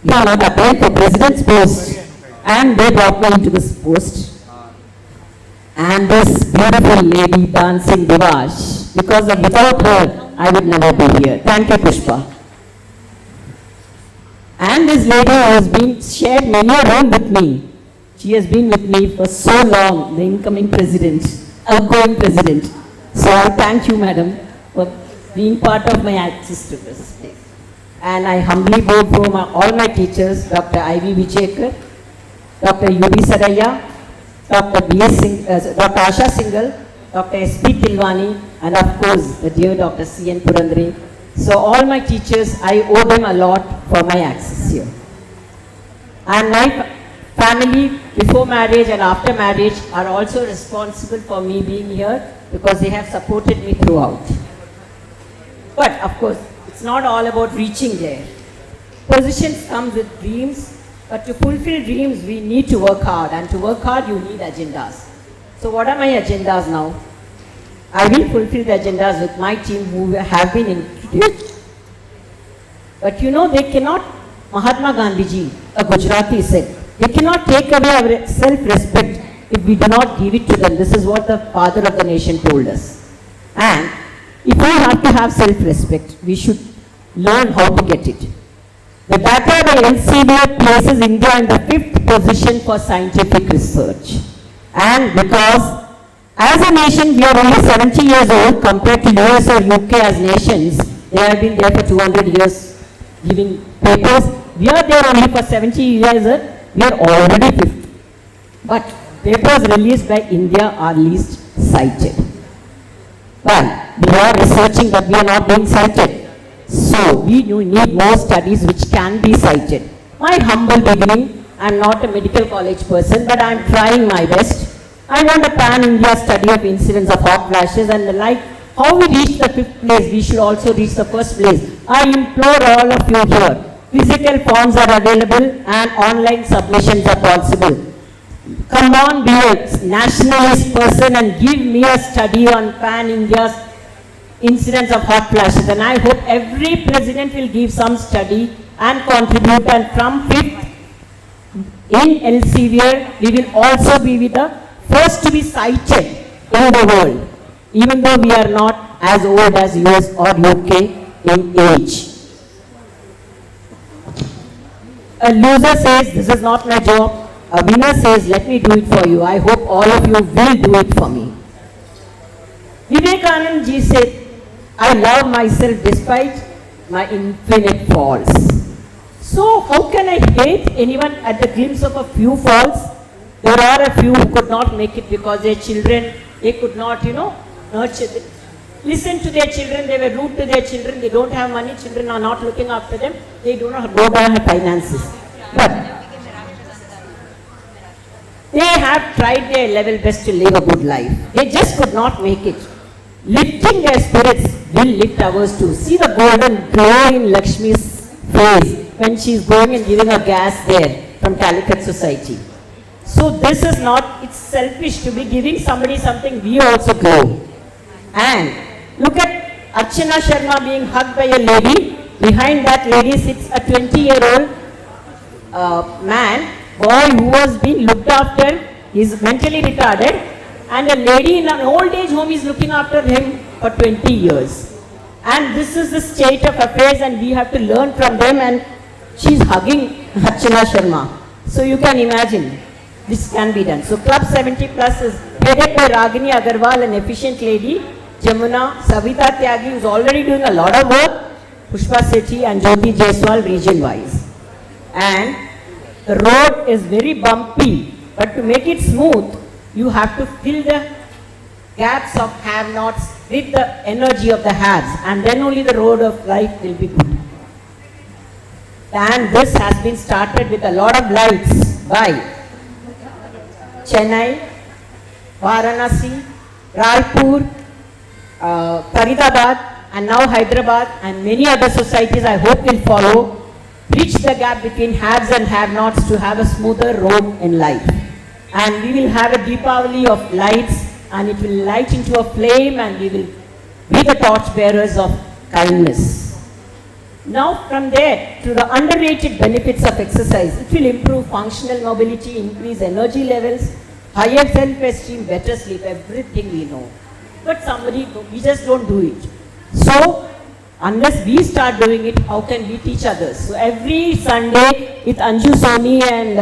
You are not applying for president's post. And they brought me into this post. And this beautiful lady dancing Divash, without her, I would never be here. Thank you, Pushpa. And this lady has been shared many a room with me. She has been with me for so long, the incoming president, outgoing president. So I thank you, madam, for being part of my access to this place. And I humbly bow before all my teachers, Dr. I.V. Vijayakar, Dr. U.B. Saraya, Dr. B.S. Dr. Asha Singhal, Dr. S.P. Tilwani, and of course, the dear Dr. C.N. Purandare. So all my teachers, I owe them a lot for my access here. And my family, before marriage and after marriage, are also responsible for me being here because they have supported me throughout. But of course, it's not all about reaching there. Positions come with dreams, but to fulfill dreams, we need to work hard. And to work hard, you need agendas. So what are my agendas now? I will fulfill the agendas with my team who have been introduced. But you know, they cannot, Mahatma Gandhi ji, a Gujarati said, they cannot take away our self-respect if we do not give it to them. This is what the father of the nation told us. And if we have to have self-respect, we should learn how to get it. The data by Elsevier places India in the 5th position for scientific research. And because as a nation we are only 70 years old compared to US or UK as nations, they have been there for 200 years giving papers. We are there only for 70 years, we are already 5th. But papers released by India are least cited. Well, we are researching but we are not being cited. So we need more studies which can be cited. My humble beginning, I am not a medical college person, but I am trying my best. I want a pan-India study of incidence of hot flashes, and like how we reach the 5th place, we should also reach the 1st place. I implore all of you here. Physical forms are available and online submissions are possible. Come on, be a nationalist person and give me a study on pan-India's incidence of hot flashes. And I hope every president will give some study and contribute, and from 5th in Elsevier, we will also be with the first to be cited in the world, even though we are not as old as US or UK in age. A loser says, this is not my job. A winner says, let me do it for you. I hope all of you will do it for me. Vivekanand ji said, I love myself despite my infinite faults. So how can I hate anyone at the glimpse of a few faults? There are a few who could not make it because their children, they could not, nurture them. Listen to their children, they were rude to their children, they don't have money, children are not looking after them, they don't have finances. But they have tried their level best to live a good life. They just could not make it. Lifting their spirits will lift ours too. See the golden glow in Lakshmi's face when she is going and giving a gas there from Calicut Society. So this is not, it's selfish to be giving somebody something, we also glow. And look at Archana Sharma being hugged by a lady. Behind that lady sits a 20-year-old boy who was being looked after. He is mentally retarded, and a lady in an old age home is looking after him for 20 years. And this is the state of affairs, and we have to learn from them, and she is hugging Archana Sharma. So you can imagine, this can be done. So Club 70 Plus is headed by Ragini Agarwal, an efficient lady, Jamuna, Savita Tyagi, who is already doing a lot of work, Pushpa Sethi and Jyoti Jaiswal region-wise. And the road is very bumpy, but to make it smooth, you have to fill the gaps of have-nots with the energy of the haves, and then only the road of life will be good. And this has been started with a lot of lights by Chennai, Varanasi, Raipur, Faridabad, and now Hyderabad, and many other societies I hope will follow. Bridge the gap between haves and have-nots to have a smoother road in life. And we will have a Deepavali of lights, and it will light into a flame, and we will be the torch bearers of kindness. Now from there to the underrated benefits of exercise. It will improve functional mobility, increase energy levels, higher self-esteem, better sleep, everything we know. But we just don't do it. So unless we start doing it, how can we teach others? So every Sunday with Anju Soni and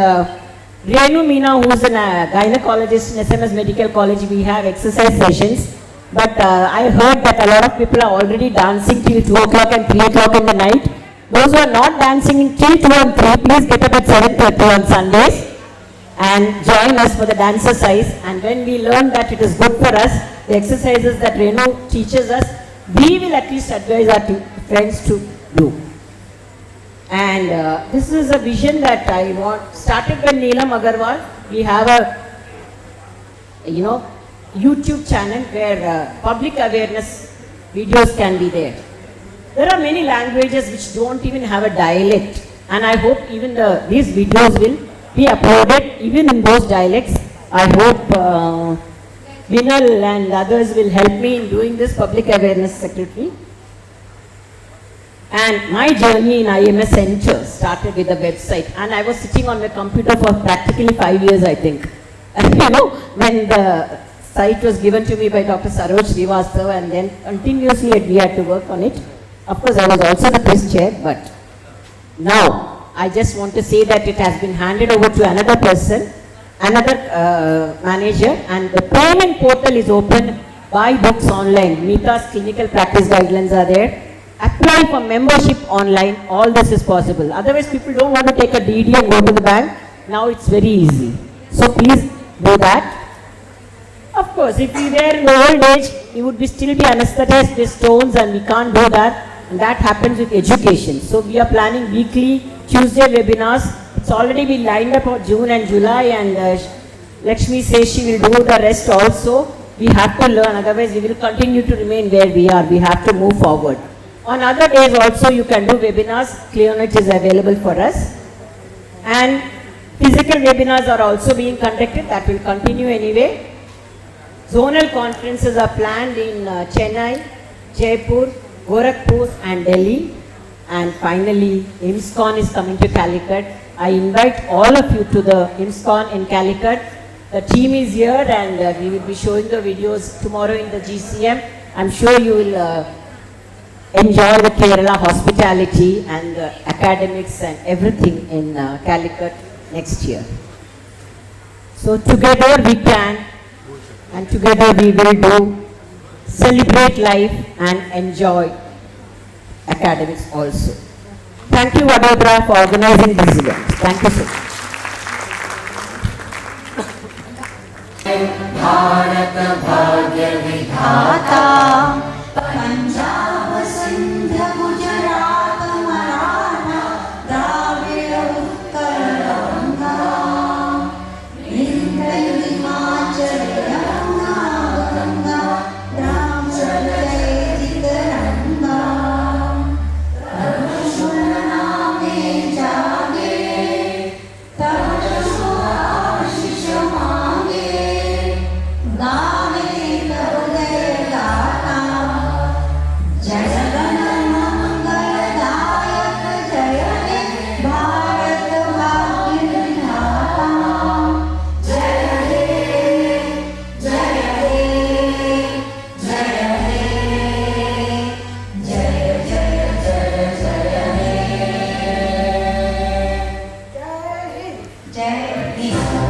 Renu Meena, who is a gynecologist in SMS Medical College, we have exercise sessions. But I heard that a lot of people are already dancing till 2 o'clock and 3 o'clock in the night. Those who are not dancing till 2 and 3, please get up at 7:30 on Sundays. and join us for the dance exercise. And when we learn that it is good for us, the exercises that Renu teaches us, we will at least advise our friends to do. And this is a vision that I want, started by Neelam Agarwal. We have a, YouTube channel where public awareness videos can be there. There are many languages which don't even have a dialect, and I hope even these videos will be uploaded even in those dialects. I hope Vinal and others will help me in doing this public awareness secretary. And my journey in IMS Center started with a website, and I was sitting on my computer for practically 5 years, I think. And when the site was given to me by Dr. Saroj Srivastav, and then continuously we had to work on it. Of course, I was also the press chair, but now I just want to say that it has been handed over to another person, another manager, and the payment portal is open. Buy books online. Mita's clinical practice guidelines are there. Apply for membership online. All this is possible. Otherwise, people don't want to take a DD and go to the bank. Now it's very easy. So please do that. Of course, if we were in the old age, we would still be anesthetized with stones, and we can't do that. And that happens with education. So we are planning weekly Tuesday webinars. It's already been lined up for June and July, and Lakshmi says she will do the rest also. We have to learn, otherwise we will continue to remain where we are. We have to move forward. On other days also you can do webinars. Clearnet is available for us. And physical webinars are also being conducted. That will continue anyway. Zonal conferences are planned in Chennai, Jaipur, Gorakhpur and Delhi. And finally, Imscon is coming to Calicut. I invite all of you to the Imscon in Calicut. The team is here, and we will be showing the videos tomorrow in the GCM. I'm sure you will enjoy the Kerala hospitality and the academics and everything in Calicut next year. So together we can, and together we will do, celebrate life and enjoy academics also. Thank you, Vadodara, for organizing this event. Thank you so much. Bharat भाग्य विधाता पंजाब सिंध गुजरात मराठा द्राविड़ उत्कल गंगा विंध्य हिमाचल यमुना गंगा ब्रह्मपुत्र गंगा तरुण में जागे तब जो आशीष मांगे गावे तब गए गाता जय गण मंगलदायक जय हे भारत भाग्य विधाता जय हे जय हे जय हे जय जय जय जय हे जय हिंद।